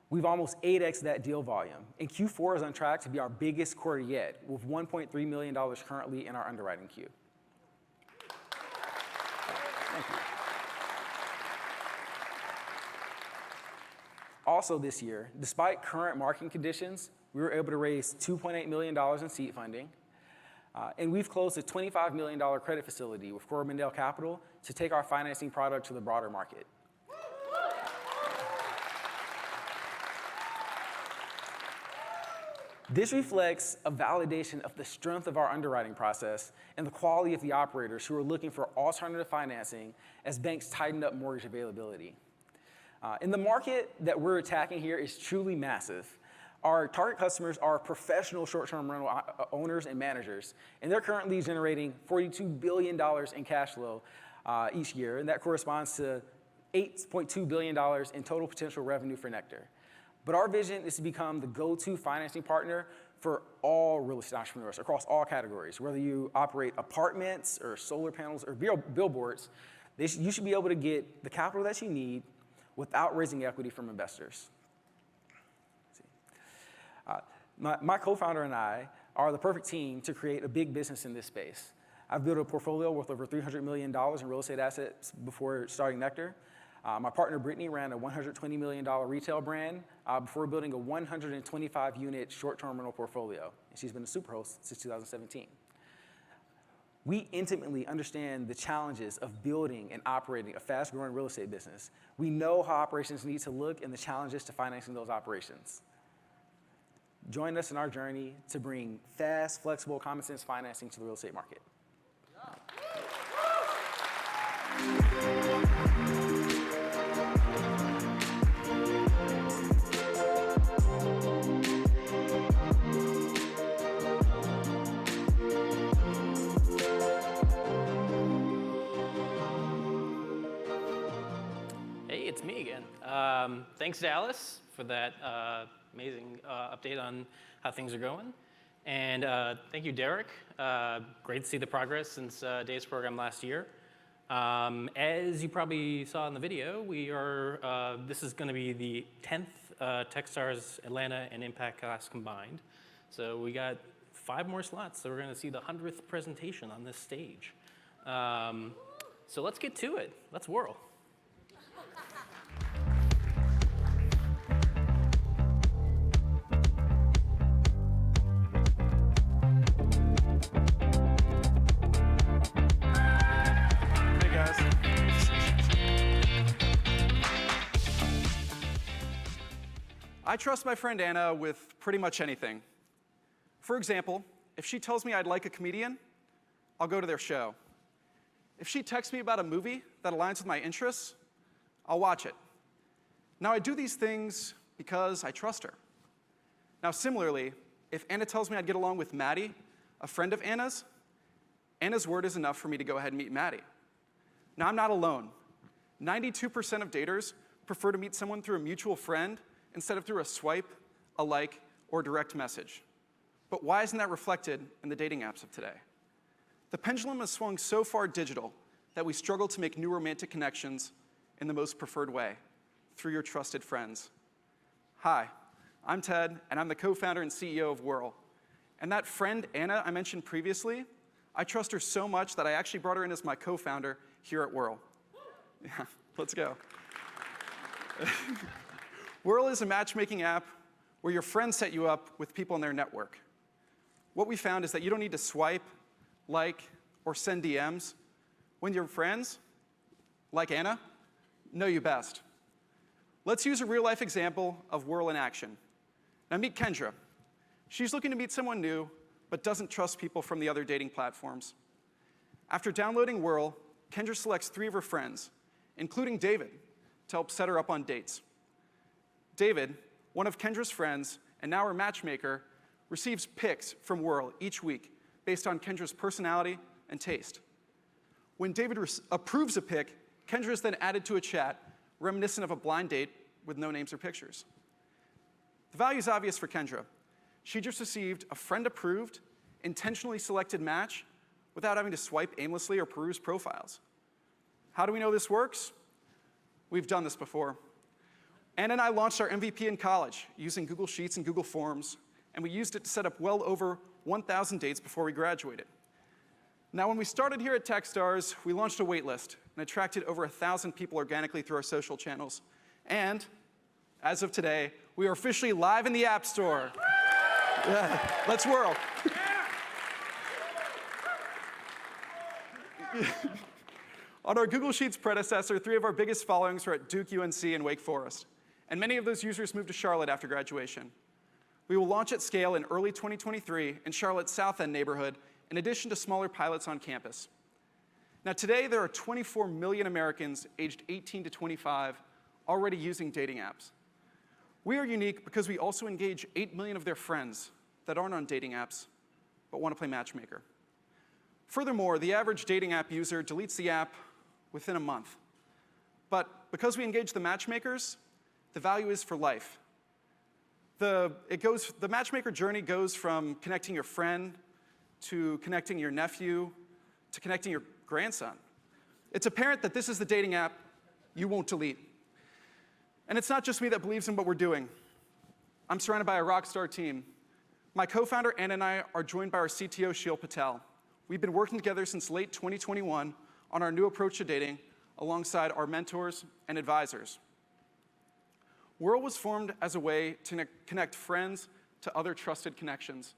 we've almost 8x that deal volume. And Q4 is on track to be our biggest quarter yet, with $1.3 million currently in our underwriting queue. Thank you. Also this year, despite current market conditions, we were able to raise $2.8 million in seed funding. And we've closed a $25 million credit facility with Coromandel Capital to take our financing product to the broader market. This reflects a validation of the strength of our underwriting process and the quality of the operators who are looking for alternative financing as banks tighten up mortgage availability. And the market that we're attacking here is truly massive. Our target customers are professional short-term rental owners and managers, and they're currently generating $42 billion in cash flow each year, and that corresponds to $8.2 billion in total potential revenue for Nectar. But our vision is to become the go-to financing partner for all real estate entrepreneurs across all categories. Whether you operate apartments or solar panels or billboards, you should be able to get the capital that you need without raising equity from investors. My co-founder and I are the perfect team to create a big business in this space. I've built a portfolio worth over $300 million in real estate assets before starting Nectar. My partner, Brittany, ran a $120 million retail brand before building a 125-unit short-term rental portfolio. And she's been a Superhost since 2017. We intimately understand the challenges of building and operating a fast-growing real estate business. We know how operations need to look and the challenges to financing those operations. Join us in our journey to bring fast, flexible, common-sense financing to the real estate market. It's me again. Thanks, Dallas, for that amazing update on how things are going. And thank you, Derek. Great to see the progress since Dave's program last year. As you probably saw in the video, this is going to be the 10th Techstars Atlanta and Impact class combined. So we got 5 more slots, so we're going to see the 100th presentation on this stage. So let's get to it. Let's whirl. I trust my friend Anna with pretty much anything. For example, if she tells me I'd like a comedian, I'll go to their show. If she texts me about a movie that aligns with my interests, I'll watch it. Now, I do these things because I trust her. Now, similarly, if Anna tells me I'd get along with Maddie, a friend of Anna's word is enough for me to go ahead and meet Maddie. Now, I'm not alone. 92% of daters prefer to meet someone through a mutual friend instead of through a swipe, a like, or direct message. But why isn't that reflected in the dating apps of today? The pendulum has swung so far digital that we struggle to make new romantic connections in the most preferred way, through your trusted friends. Hi, I'm Ted, and I'm the co-founder and CEO of Whirl. And that friend, Anna, I mentioned previously, I trust her so much that I actually brought her in as my co-founder here at Whirl. Yeah, let's go. Whirl is a matchmaking app where your friends set you up with people in their network. What we found is that you don't need to swipe, like, or send DMs when your friends, like Anna, know you best. Let's use a real-life example of Whirl in action. Now meet Kendra. She's looking to meet someone new, but doesn't trust people from the other dating platforms. After downloading Whirl, Kendra selects 3 of her friends, including David, to help set her up on dates. David, one of Kendra's friends, and now her matchmaker, receives picks from Whirl each week based on Kendra's personality and taste. When David approves a pick, Kendra is then added to a chat reminiscent of a blind date with no names or pictures. The value is obvious for Kendra. She just received a friend-approved, intentionally selected match without having to swipe aimlessly or peruse profiles. How do we know this works? We've done this before. Anna and I launched our MVP in college using Google Sheets and Google Forms, and we used it to set up well over 1,000 dates before we graduated. Now, when we started here at Techstars, we launched a wait list and attracted over 1,000 people organically through our social channels. And as of today, we are officially live in the App Store. Let's whirl. On our Google Sheets predecessor, 3 of our biggest followings were at Duke, UNC, and Wake Forest. And many of those users moved to Charlotte after graduation. We will launch at scale in early 2023 in Charlotte's South End neighborhood, in addition to smaller pilots on campus. Now today, there are 24 million Americans aged 18 to 25 already using dating apps. We are unique because we also engage 8 million of their friends that aren't on dating apps, but want to play matchmaker. Furthermore, the average dating app user deletes the app within a month. But because we engage the matchmakers, the value is for life. The matchmaker journey goes from connecting your friend to connecting your nephew to connecting your grandson. It's apparent that this is the dating app you won't delete. And it's not just me that believes in what we're doing. I'm surrounded by a rock star team. My co-founder Anna and I are joined by our CTO Sheil Patel. We've been working together since late 2021 on our new approach to dating alongside our mentors and advisors. Whirl was formed as a way to connect friends to other trusted connections.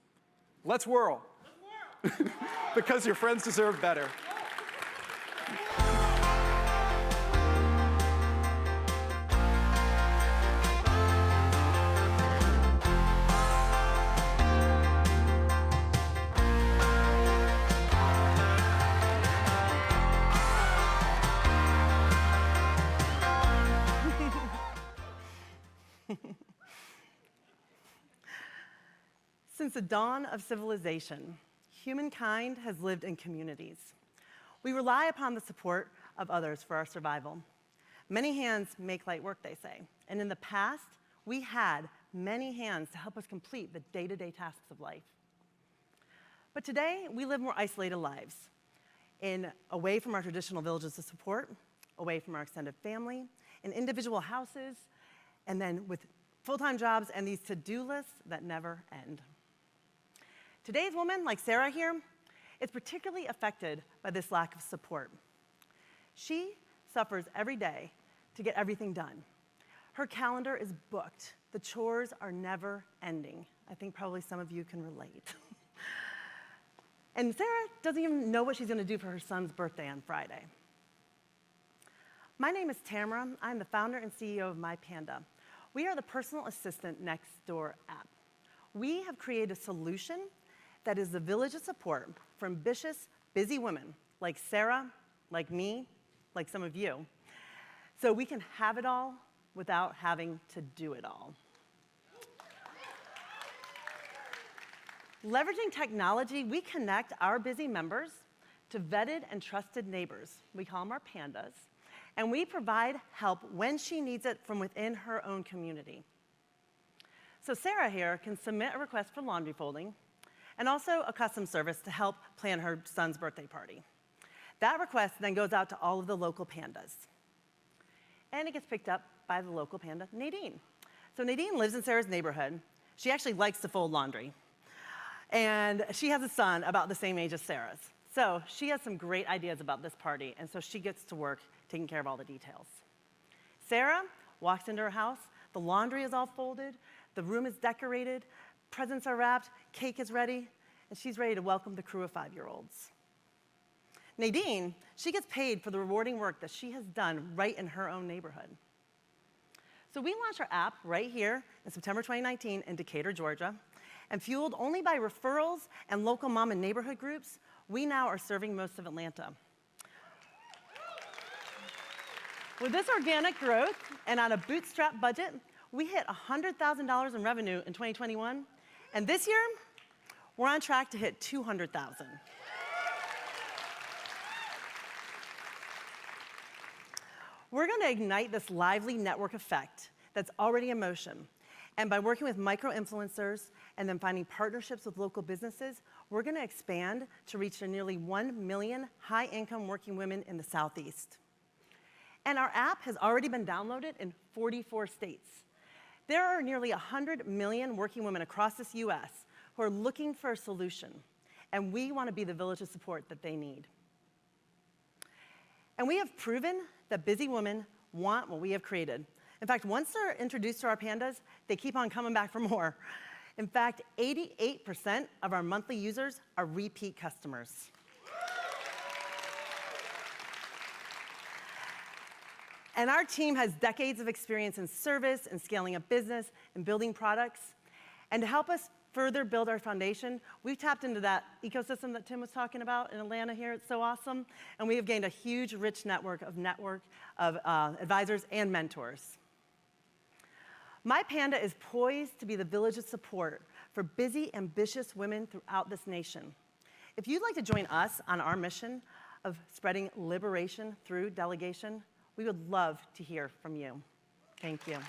Let's whirl. Because your friends deserve better. Since the dawn of civilization, humankind has lived in communities. We rely upon the support of others for our survival. Many hands make light work, they say. And in the past, we had many hands to help us complete the day-to-day tasks of life. But today, we live more isolated lives, away from our traditional villages of support, away from our extended family, in individual houses, and then with full-time jobs and these to-do lists that never end. Today's woman, like Sarah here, is particularly affected by this lack of support. She suffers every day to get everything done. Her calendar is booked. The chores are never ending. I think probably some of you can relate. And Sarah doesn't even know what she's going to do for her son's birthday on Friday. My name is Tamara. I'm the founder and CEO of MyPanda. We are the personal assistant next door app. We have created a solution that is the village of support for ambitious, busy women like Sarah, like me, like some of you, so we can have it all without having to do it all. Leveraging technology, we connect our busy members to vetted and trusted neighbors. We call them our pandas, and we provide help when she needs it from within her own community. So Sarah here can submit a request for laundry folding and also a custom service to help plan her son's birthday party. That request then goes out to all of the local pandas. And it gets picked up by the local panda, Nadine. So Nadine lives in Sarah's neighborhood. She actually likes to fold laundry. And she has a son about the same age as Sarah's. So she has some great ideas about this party, and so she gets to work taking care of all the details. Sarah walks into her house, the laundry is all folded, the room is decorated, presents are wrapped, cake is ready, and she's ready to welcome the crew of 5-year-olds. Nadine, she gets paid for the rewarding work that she has done right in her own neighborhood. So we launched our app right here in September 2019 in Decatur, Georgia, and fueled only by referrals and local mom and neighborhood groups, we now are serving most of Atlanta. With this organic growth and on a bootstrap budget, we hit $100,000 in revenue in 2021, and this year, we're on track to hit $200,000. We're going to ignite this lively network effect that's already in motion. And by working with micro-influencers and then finding partnerships with local businesses, we're going to expand to reach the nearly 1 million high-income working women in the Southeast. And our app has already been downloaded in 44 states. There are nearly 100 million working women across this US who are looking for a solution, and we want to be the village of support that they need. And we have proven that busy women want what we have created. In fact, once they're introduced to our pandas, they keep on coming back for more. In fact, 88% of our monthly users are repeat customers. And our team has decades of experience in service and scaling a business and building products. And to help us further build our foundation, we've tapped into that ecosystem that Tim was talking about in Atlanta here. It's so awesome. And we have gained a huge, rich network of advisors and mentors. My Panda is poised to be the village of support for busy, ambitious women throughout this nation. If you'd like to join us on our mission of spreading liberation through delegation, we would love to hear from you. Thank you.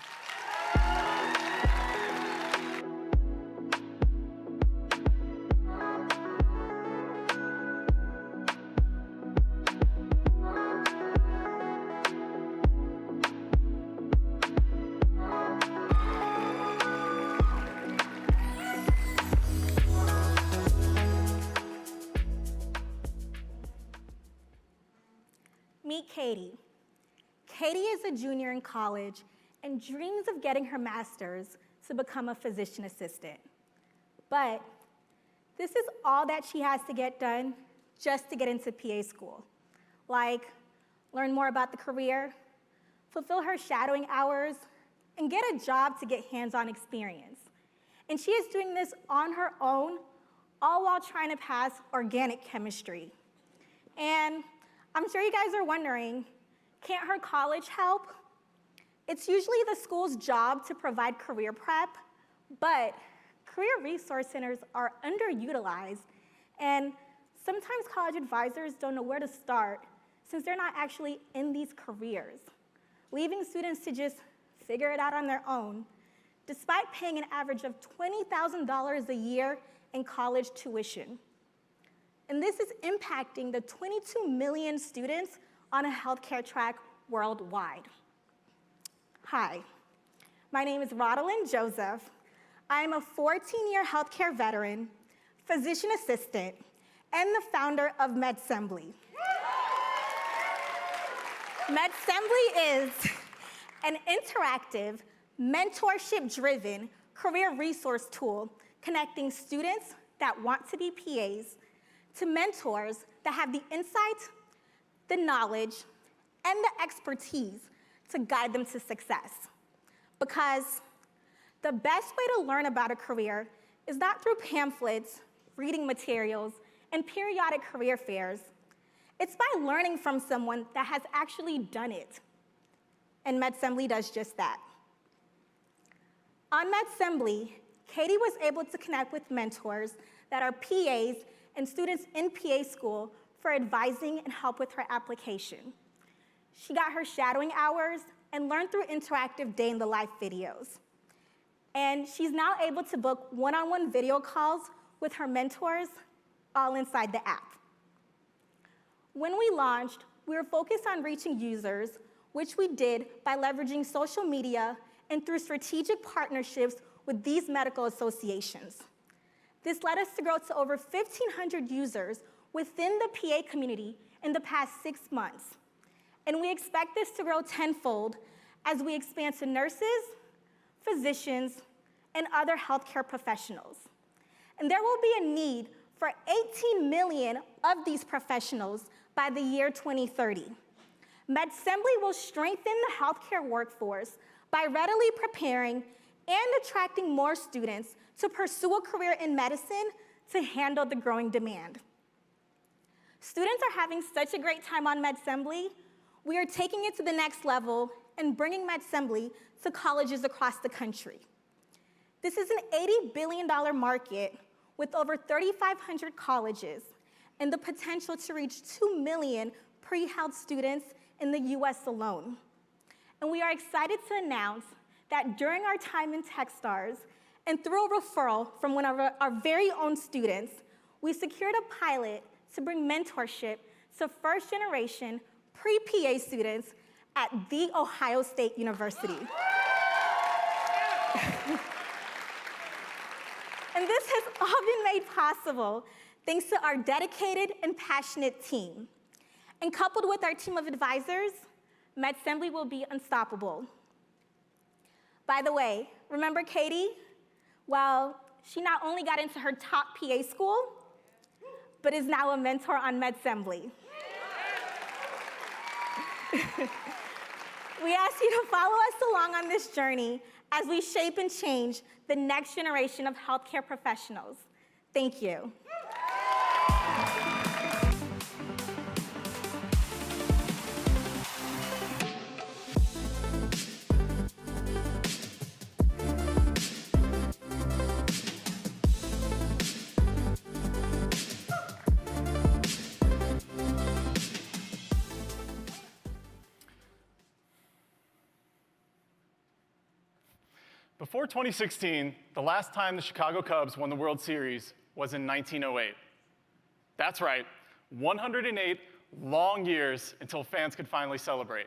Meet Katie. Katie is a junior in college and dreams of getting her master's to become a physician assistant. But this is all that she has to get done just to get into PA school. Like, learn more about the career, fulfill her shadowing hours, and get a job to get hands-on experience. And she is doing this on her own, all while trying to pass organic chemistry. And I'm sure you guys are wondering, can't her college help? It's usually the school's job to provide career prep, but career resource centers are underutilized, and sometimes college advisors don't know where to start since they're not actually in these careers, leaving students to just figure it out on their own, despite paying an average of $20,000 a year in college tuition. And this is impacting the 22 million students on a healthcare track worldwide. Hi, my name is Rodalyn Joseph. I'm a 14-year healthcare veteran, physician assistant, and the founder of MedSembly. MedSembly is an interactive, mentorship-driven career resource tool connecting students that want to be PAs to mentors that have the insight, the knowledge, and the expertise to guide them to success. Because the best way to learn about a career is not through pamphlets, reading materials, and periodic career fairs. It's by learning from someone that has actually done it. And MedSembly does just that. On MedSembly, Katie was able to connect with mentors that are PAs and students in PA school for advising and help with her application. She got her shadowing hours and learned through interactive day-in-the-life videos. And she's now able to book one-on-one video calls with her mentors, all inside the app. When we launched, we were focused on reaching users, which we did by leveraging social media and through strategic partnerships with these medical associations. This led us to grow to over 1,500 users within the PA community in the past 6 months. And we expect this to grow tenfold as we expand to nurses, physicians, and other healthcare professionals. And there will be a need for 18 million of these professionals by the year 2030. MedSembly will strengthen the healthcare workforce by readily preparing and attracting more students to pursue a career in medicine to handle the growing demand. Students are having such a great time on MedSembly, we are taking it to the next level and bringing MedSembly to colleges across the country. This is an $80 billion market with over 3,500 colleges and the potential to reach 2 million pre-health students in the US alone. And we are excited to announce that during our time in Techstars and through a referral from one of our very own students, we secured a pilot to bring mentorship to first-generation pre-PA students at The Ohio State University. And this has all been made possible thanks to our dedicated and passionate team. And coupled with our team of advisors, MedSembly will be unstoppable. By the way, remember Katie? Well, she not only got into her top PA school, but is now a mentor on MedSembly. We ask you to follow us along on this journey as we shape and change the next generation of healthcare professionals. Thank you. Before 2016, the last time the Chicago Cubs won the World Series was in 1908. That's right, 108 long years until fans could finally celebrate.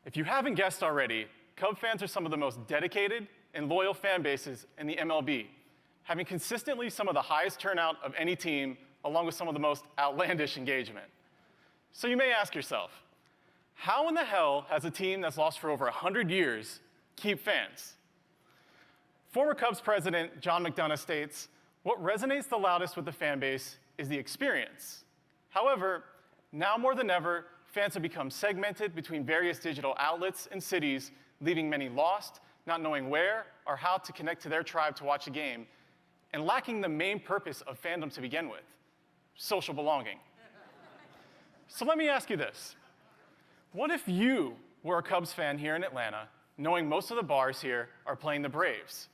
If you haven't guessed already, Cub fans are some of the most dedicated and loyal fan bases in the MLB, having consistently some of the highest turnout of any team, along with some of the most outlandish engagement. So you may ask yourself, how in the hell has a team that's lost for over 100 years keep fans? Former Cubs president John McDonough states, "What resonates the loudest with the fan base is the experience. However, now more than ever, fans have become segmented between various digital outlets and cities, leaving many lost, not knowing where or how to connect to their tribe to watch a game, and lacking the main purpose of fandom to begin with, social belonging." So let me ask you this. What if you were a Cubs fan here in Atlanta, knowing most of the bars here are playing the Braves?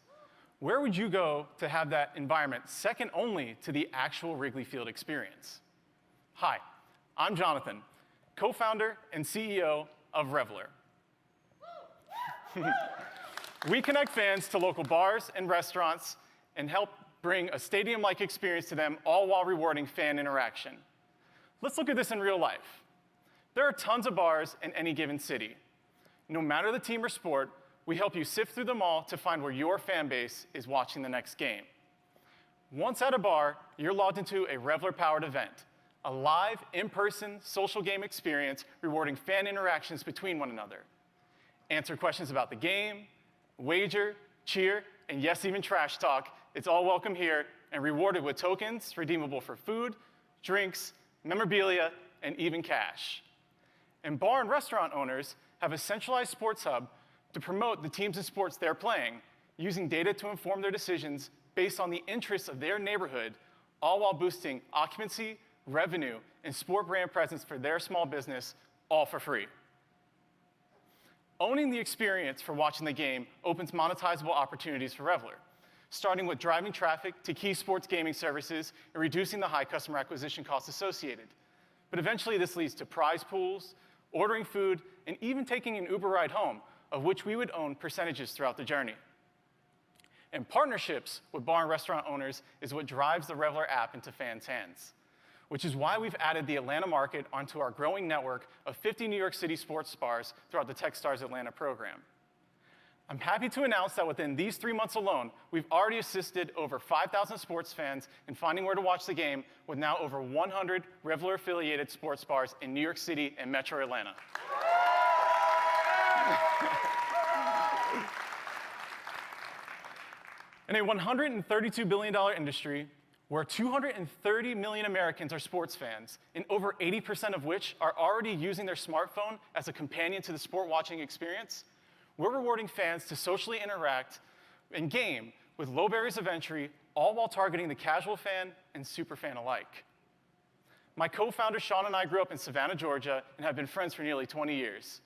Where would you go to have that environment second only to the actual Wrigley Field experience? Hi, I'm Jonathan, co-founder and CEO of Reveler. We connect fans to local bars and restaurants and help bring a stadium-like experience to them, all while rewarding fan interaction. Let's look at this in real life. There are tons of bars in any given city. No matter the team or sport, we help you sift through them all to find where your fan base is watching the next game. Once at a bar, you're logged into a Reveler-powered event, a live, in-person social game experience rewarding fan interactions between one another. Answer questions about the game, wager, cheer, and yes, even trash talk. It's all welcome here and rewarded with tokens redeemable for food, drinks, memorabilia, and even cash. And bar and restaurant owners have a centralized sports hub to promote the teams and sports they're playing, using data to inform their decisions based on the interests of their neighborhood, all while boosting occupancy, revenue, and sport brand presence for their small business, all for free. Owning the experience for watching the game opens monetizable opportunities for Reveler, starting with driving traffic to key sports gaming services and reducing the high customer acquisition costs associated. But eventually this leads to prize pools, ordering food, and even taking an Uber ride home, of which we would own percentages throughout the journey. And partnerships with bar and restaurant owners is what drives the Reveler app into fans' hands, which is why we've added the Atlanta market onto our growing network of 50 New York City sports bars throughout the Techstars Atlanta program. I'm happy to announce that within these 3 months alone, we've already assisted over 5,000 sports fans in finding where to watch the game, with now over 100 Reveler-affiliated sports bars in New York City and Metro Atlanta. In a $132 billion industry, where 230 million Americans are sports fans, and over 80% of which are already using their smartphone as a companion to the sport watching experience, we're rewarding fans to socially interact and game with low barriers of entry, all while targeting the casual fan and super fan alike. My co-founder Sean and I grew up in Savannah, Georgia, and have been friends for nearly 20 years.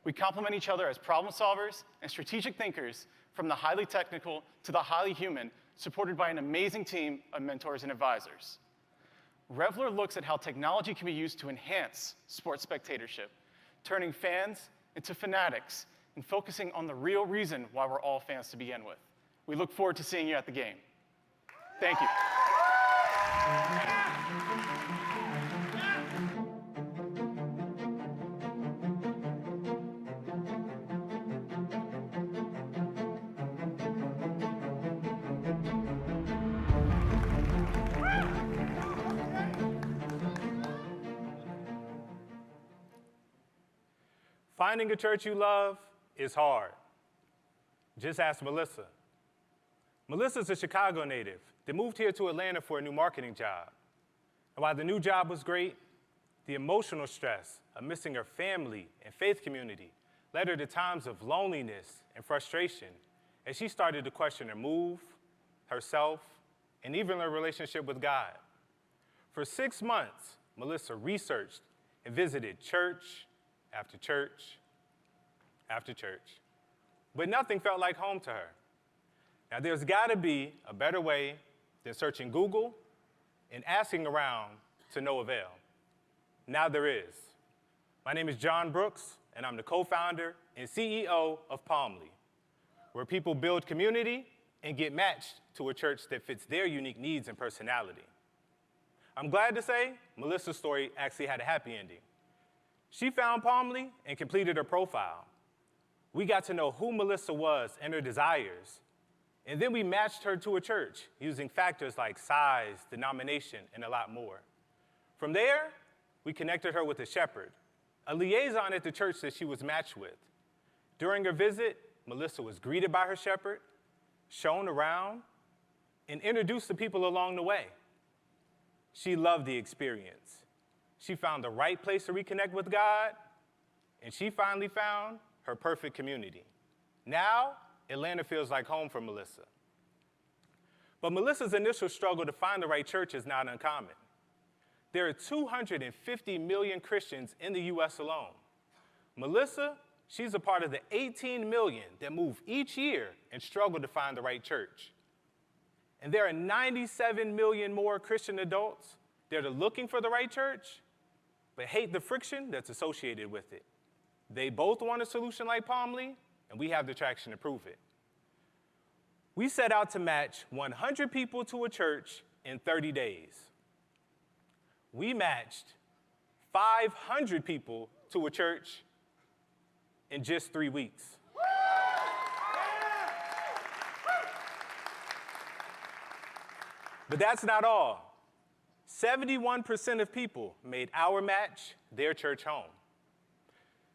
We complement each other as problem solvers and strategic thinkers, from the highly technical to the highly human, supported by an amazing team of mentors and advisors. Revler looks at how technology can be used to enhance sports spectatorship, turning fans into fanatics and focusing on the real reason why we're all fans to begin with. We look forward to seeing you at the game. Thank you. Finding a church you love is hard. Just ask Melissa. Melissa's a Chicago native that moved here to Atlanta for a new marketing job. And while the new job was great, the emotional stress of missing her family and faith community led her to times of loneliness and frustration as she started to question her move, herself, and even her relationship with God. For 6 months, Melissa researched and visited church after church after church, but nothing felt like home to her. Now, there's got to be a better way than searching Google and asking around to no avail. Now there is. My name is John Brooks, and I'm the co-founder and CEO of Palmly, where people build community and get matched to a church that fits their unique needs and personality. I'm glad to say Melissa's story actually had a happy ending. She found Palmly and completed her profile. We got to know who Melissa was and her desires, and then we matched her to a church using factors like size, denomination, and a lot more. From there, we connected her with a shepherd, a liaison at the church that she was matched with. During her visit, Melissa was greeted by her shepherd, shown around, and introduced to people along the way. She loved the experience. She found the right place to reconnect with God, and she finally found her perfect community. Now, Atlanta feels like home for Melissa. But Melissa's initial struggle to find the right church is not uncommon. There are 250 million Christians in the US alone. Melissa, she's a part of the 18 million that move each year and struggle to find the right church. And there are 97 million more Christian adults that are looking for the right church, but hate the friction that's associated with it. They both want a solution like Palmly, and we have the traction to prove it. We set out to match 100 people to a church in 30 days. We matched 500 people to a church in just 3 weeks. But that's not all. 71% of people made our match their church home.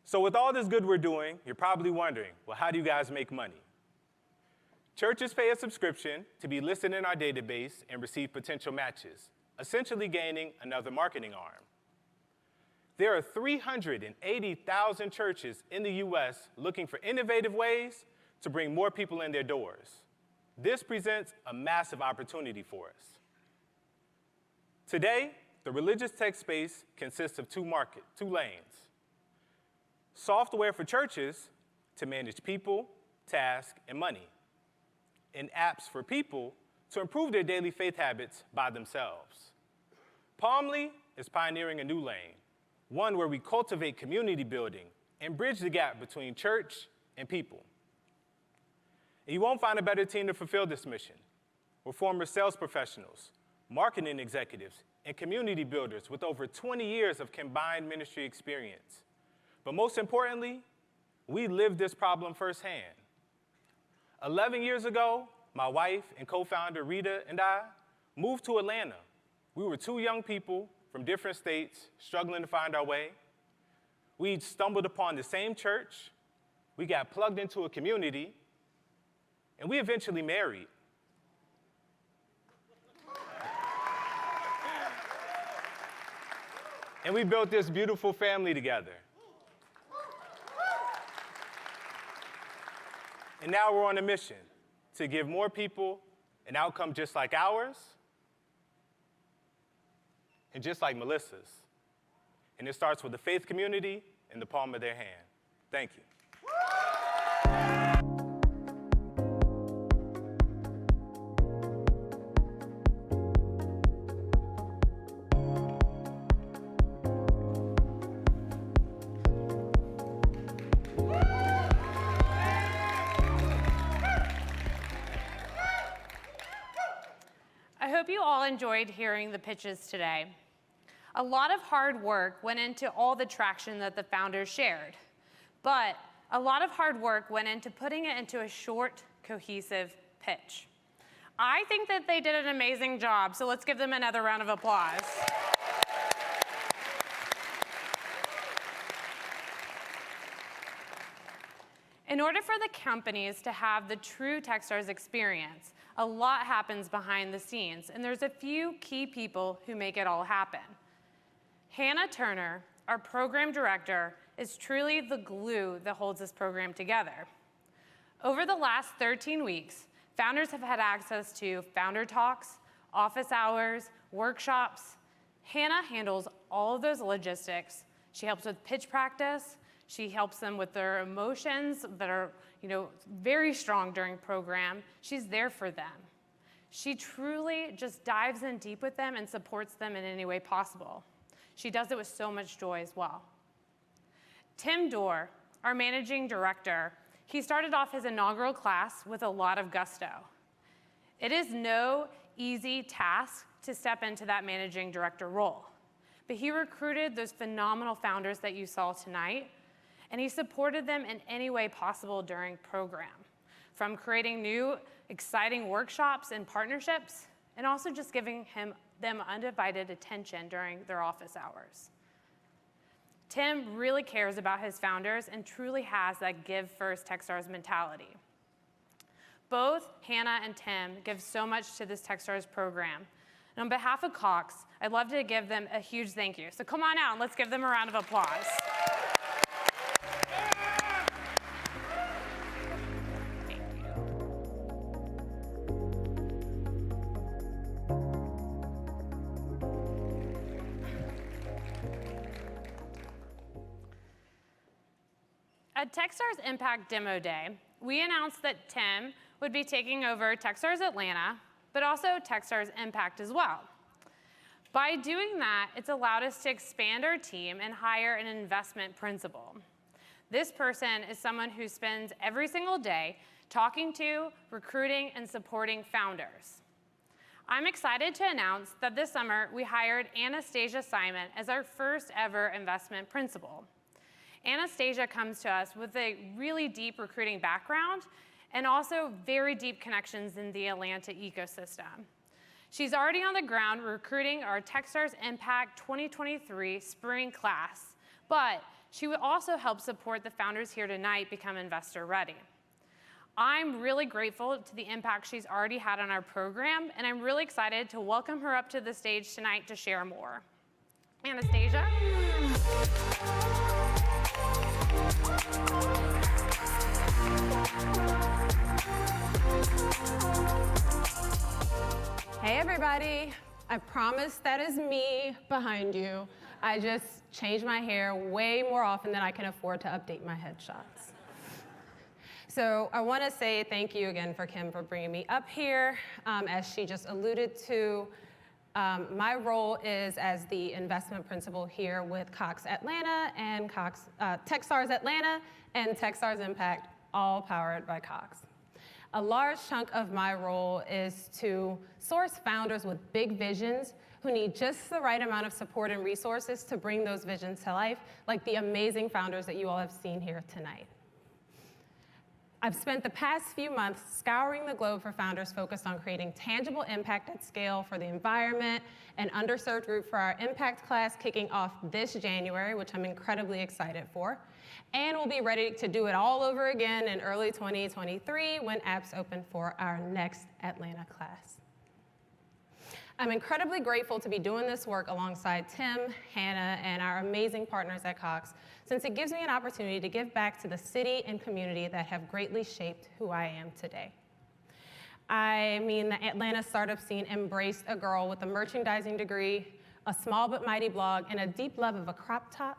So with all this good we're doing, you're probably wondering, well, how do you guys make money? Churches pay a subscription to be listed in our database and receive potential matches, essentially gaining another marketing arm. There are 380,000 churches in the US looking for innovative ways to bring more people in their doors. This presents a massive opportunity for us. Today, the religious tech space consists of two lanes. Software for churches to manage people, tasks, and money, and apps for people to improve their daily faith habits by themselves. Palmly is pioneering a new lane, one where we cultivate community building and bridge the gap between church and people. And you won't find a better team to fulfill this mission. We're former sales professionals, marketing executives, and community builders with over 20 years of combined ministry experience. But most importantly, we lived this problem firsthand. 11 years ago, my wife and co-founder Rita and I moved to Atlanta. We were two young people from different states struggling to find our way. We stumbled upon the same church, we got plugged into a community, and we eventually married. And we built this beautiful family together. And now we're on a mission to give more people an outcome just like ours and just like Melissa's. And it starts with the faith community in the palm of their hand. Thank you. I hope you all enjoyed hearing the pitches today. A lot of hard work went into all the traction that the founders shared, but a lot of hard work went into putting it into a short, cohesive pitch. I think that they did an amazing job, so let's give them another round of applause. In order for the companies to have the true Techstars experience, a lot happens behind the scenes, and there's a few key people who make it all happen. Hannah Turner, our program director, is truly the glue that holds this program together. Over the last 13 weeks, founders have had access to founder talks, office hours, workshops. Hannah handles all of those logistics. She helps with pitch practice. She helps them with their emotions that are, very strong during program. She's there for them. She truly just dives in deep with them and supports them in any way possible. She does it with so much joy as well. Tim Dorr, our managing director, he started off his inaugural class with a lot of gusto. It is no easy task to step into that managing director role, but he recruited those phenomenal founders that you saw tonight, and he supported them in any way possible during program, from creating new, exciting workshops and partnerships, and also just giving them undivided attention during their office hours. Tim really cares about his founders and truly has that give first Techstars mentality. Both Hannah and Tim give so much to this Techstars program. And on behalf of Cox, I'd love to give them a huge thank you. So come on out and let's give them a round of applause. At Techstars Impact Demo Day, we announced that Tim would be taking over Techstars Atlanta, but also Techstars Impact as well. By doing that, it's allowed us to expand our team and hire an investment principal. This person is someone who spends every single day talking to, recruiting, and supporting founders. I'm excited to announce that this summer we hired Anastasia Simon as our first ever investment principal. Anastasia comes to us with a really deep recruiting background and also very deep connections in the Atlanta ecosystem. She's already on the ground recruiting our Techstars Impact 2023 spring class, but she would also help support the founders here tonight become investor ready. I'm really grateful to the impact she's already had on our program, and I'm really excited to welcome her up to the stage tonight to share more. Anastasia. Hey everybody, I promise that is me behind you. I just change my hair way more often than I can afford to update my headshots. So I want to say thank you again for Kim for bringing me up here. As she just alluded to, my role is as the investment principal here with Cox Atlanta and Techstars Atlanta and Techstars Impact, all powered by Cox. A large chunk of my role is to source founders with big visions who need just the right amount of support and resources to bring those visions to life, like the amazing founders that you all have seen here tonight. I've spent the past few months scouring the globe for founders focused on creating tangible impact at scale for the environment and underserved group for our impact class kicking off this January, which I'm incredibly excited for. And we'll be ready to do it all over again in early 2023 when apps open for our next Atlanta class. I'm incredibly grateful to be doing this work alongside Tim, Hannah, and our amazing partners at Cox, since it gives me an opportunity to give back to the city and community that have greatly shaped who I am today. I mean, the Atlanta startup scene embraced a girl with a merchandising degree, a small but mighty blog, and a deep love of a crop top,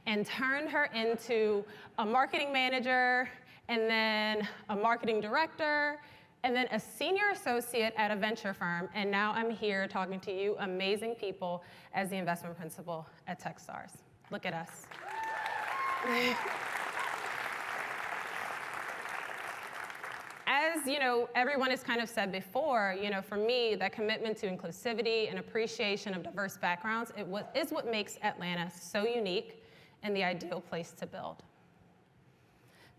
and turned her into a marketing manager, and then a marketing director, and then a senior associate at a venture firm, and now I'm here talking to you amazing people as the investment principal at Techstars. Look at us. As everyone has kind of said before, for me, that commitment to inclusivity and appreciation of diverse backgrounds is what makes Atlanta so unique and the ideal place to build.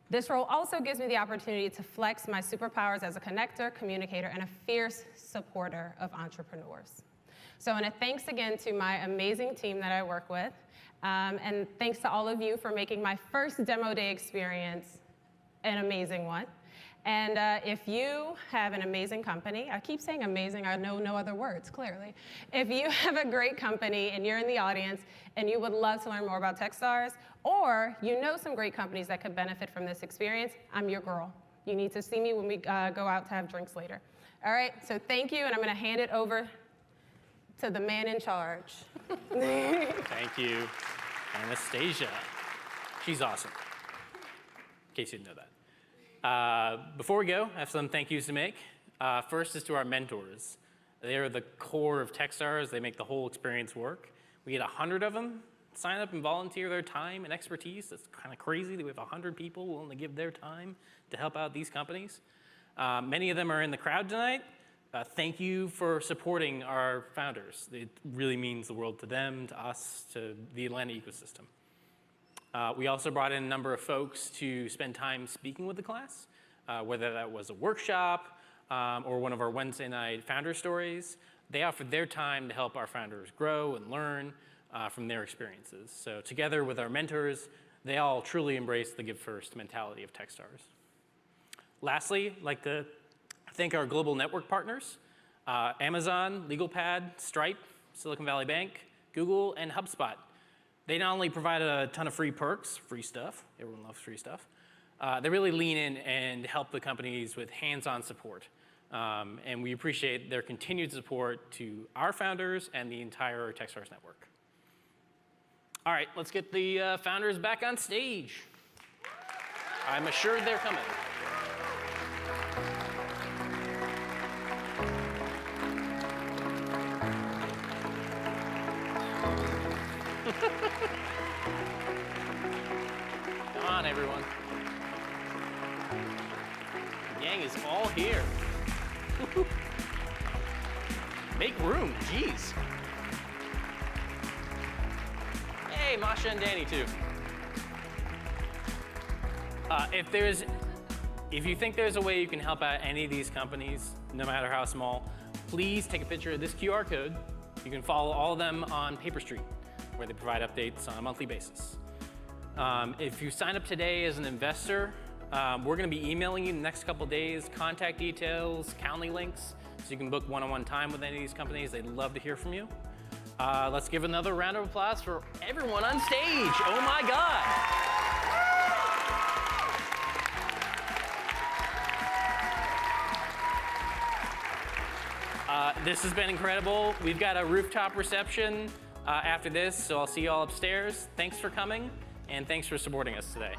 This role also gives me the opportunity to flex my superpowers as a connector, communicator, and a fierce supporter of entrepreneurs. So, and a thanks again to my amazing team that I work with, and thanks to all of you for making my first demo day experience an amazing one. And if you have an amazing company, I keep saying amazing, I know no other words, clearly. If you have a great company and you're in the audience and you would love to learn more about Techstars, or you know some great companies that could benefit from this experience, I'm your girl. You need to see me when we go out to have drinks later. All right, so thank you, and I'm gonna hand it over to the man in charge. Thank you, Anastasia. She's awesome, in case you didn't know that. Before we go, I have some thank yous to make. First is to our mentors. They are the core of Techstars. They make the whole experience work. We get 100 of them sign up and volunteer their time and expertise. That's kind of crazy that we have 100 people willing to give their time to help out these companies. Many of them are in the crowd tonight. Thank you for supporting our founders. It really means the world to them, to us, to the Atlanta ecosystem. We also brought in a number of folks to spend time speaking with the class, whether that was a workshop or one of our Wednesday night founder stories. They offered their time to help our founders grow and learn from their experiences. So together with our mentors, they all truly embrace the give first mentality of Techstars. Lastly, I'd like to thank our global network partners, Amazon, LegalPad, Stripe, Silicon Valley Bank, Google, and HubSpot. They not only provide a ton of free perks, free stuff, everyone loves free stuff, they really lean in and help the companies with hands-on support. And we appreciate their continued support to our founders and the entire Techstars network. All right, let's get the founders back on stage. I'm assured they're coming. Come on, everyone. The gang is all here. Make room, jeez. Hey, Masha and Danny, too. If you think there's a way you can help out any of these companies, no matter how small, please take a picture of this QR code. You can follow all of them on Paper Street, where they provide updates on a monthly basis. If you sign up today as an investor, we're gonna be emailing you in the next couple days, contact details, Calendly links, so you can book one-on-one time with any of these companies. They'd love to hear from you. Let's give another round of applause for everyone on stage. Oh my God. This has been incredible. We've got a rooftop reception after this, so I'll see you all upstairs. Thanks for coming, and thanks for supporting us today.